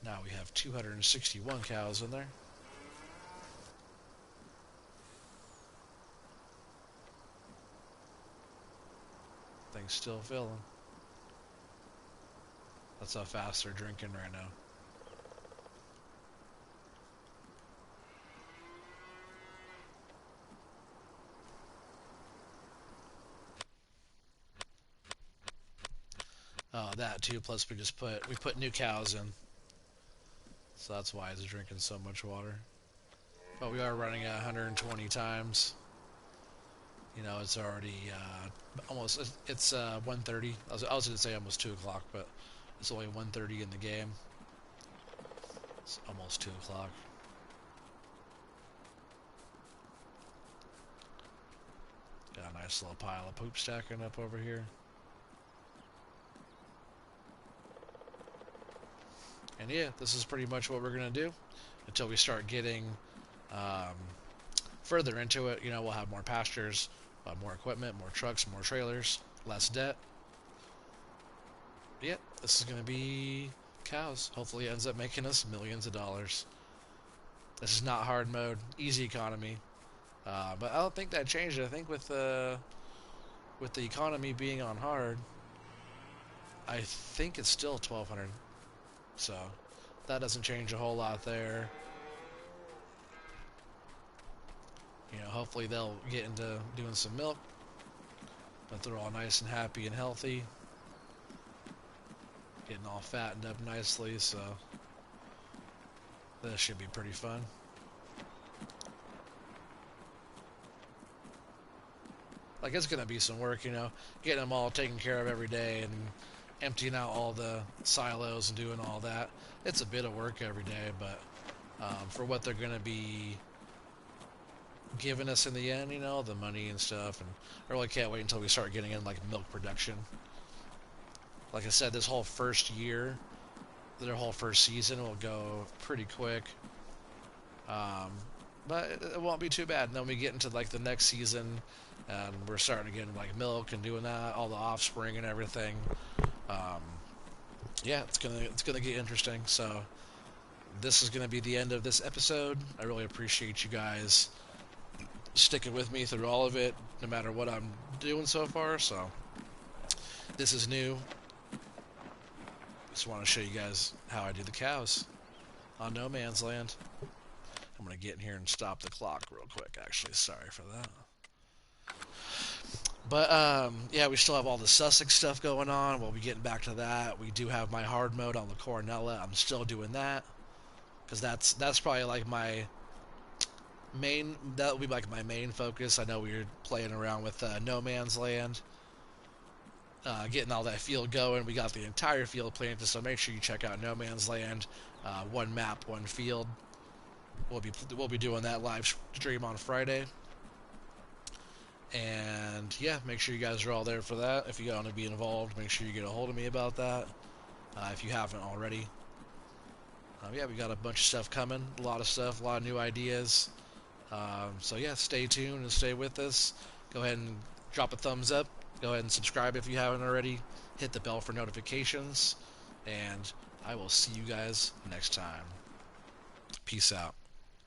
Now we have 261 cows in there. Thing's still filling. That's how fast they're drinking right now. Oh, that too. Plus we put new cows in, so that's why it's drinking so much water. But we are running at 120 times. It's already almost. It's 1:30. I was going to say almost 2 o'clock, but it's only 1:30 in the game. It's almost 2 o'clock. Got a nice little pile of poop stacking up over here. And yeah, this is pretty much what we're going to do until we start getting further into it. We'll have more pastures, more equipment, more trucks, more trailers, less debt. But yeah, this is going to be cows. Hopefully it ends up making us millions of dollars. This is not hard mode, easy economy. But I don't think that changed. I think with the economy being on hard, I think it's still 1,200. So that doesn't change a whole lot there. Hopefully they'll get into doing some milk, but they're all nice and happy and healthy, getting all fattened up nicely, so this should be pretty fun. Like, it's gonna be some work, getting them all taken care of every day and emptying out all the silos and doing all that. It's a bit of work every day, but for what they're gonna be giving us in the end, the money and stuff, and I really can't wait until we start getting in like milk production. Like I said, this whole first year, their whole first season will go pretty quick, but it won't be too bad. And then we get into like the next season, and we're starting to get like milk and doing that, all the offspring and everything. Yeah, it's gonna get interesting. So this is gonna be the end of this episode. I really appreciate you guys sticking with me through all of it, no matter what I'm doing so far. So this is new. Just want to show you guys how I do the cows on No Man's Land. I'm gonna get in here and stop the clock real quick. Actually, sorry for that. But yeah, we still have all the Sussex stuff going on. We'll be getting back to that. We do have my hard mode on the Coronella. I'm still doing that because that's probably like my That will be like my main focus. I know we were playing around with No Man's Land, getting all that field going. We got the entire field planted, so make sure you check out No Man's Land. One map, one field. We'll be doing that live stream on Friday. And yeah, make sure you guys are all there for that. If you want to be involved, make sure you get a hold of me about that. If you haven't already. Yeah, we got a bunch of stuff coming. A lot of stuff, a lot of new ideas. So yeah, stay tuned and stay with us. Go ahead and drop a thumbs up. Go ahead and subscribe if you haven't already. Hit the bell for notifications. And I will see you guys next time. Peace out.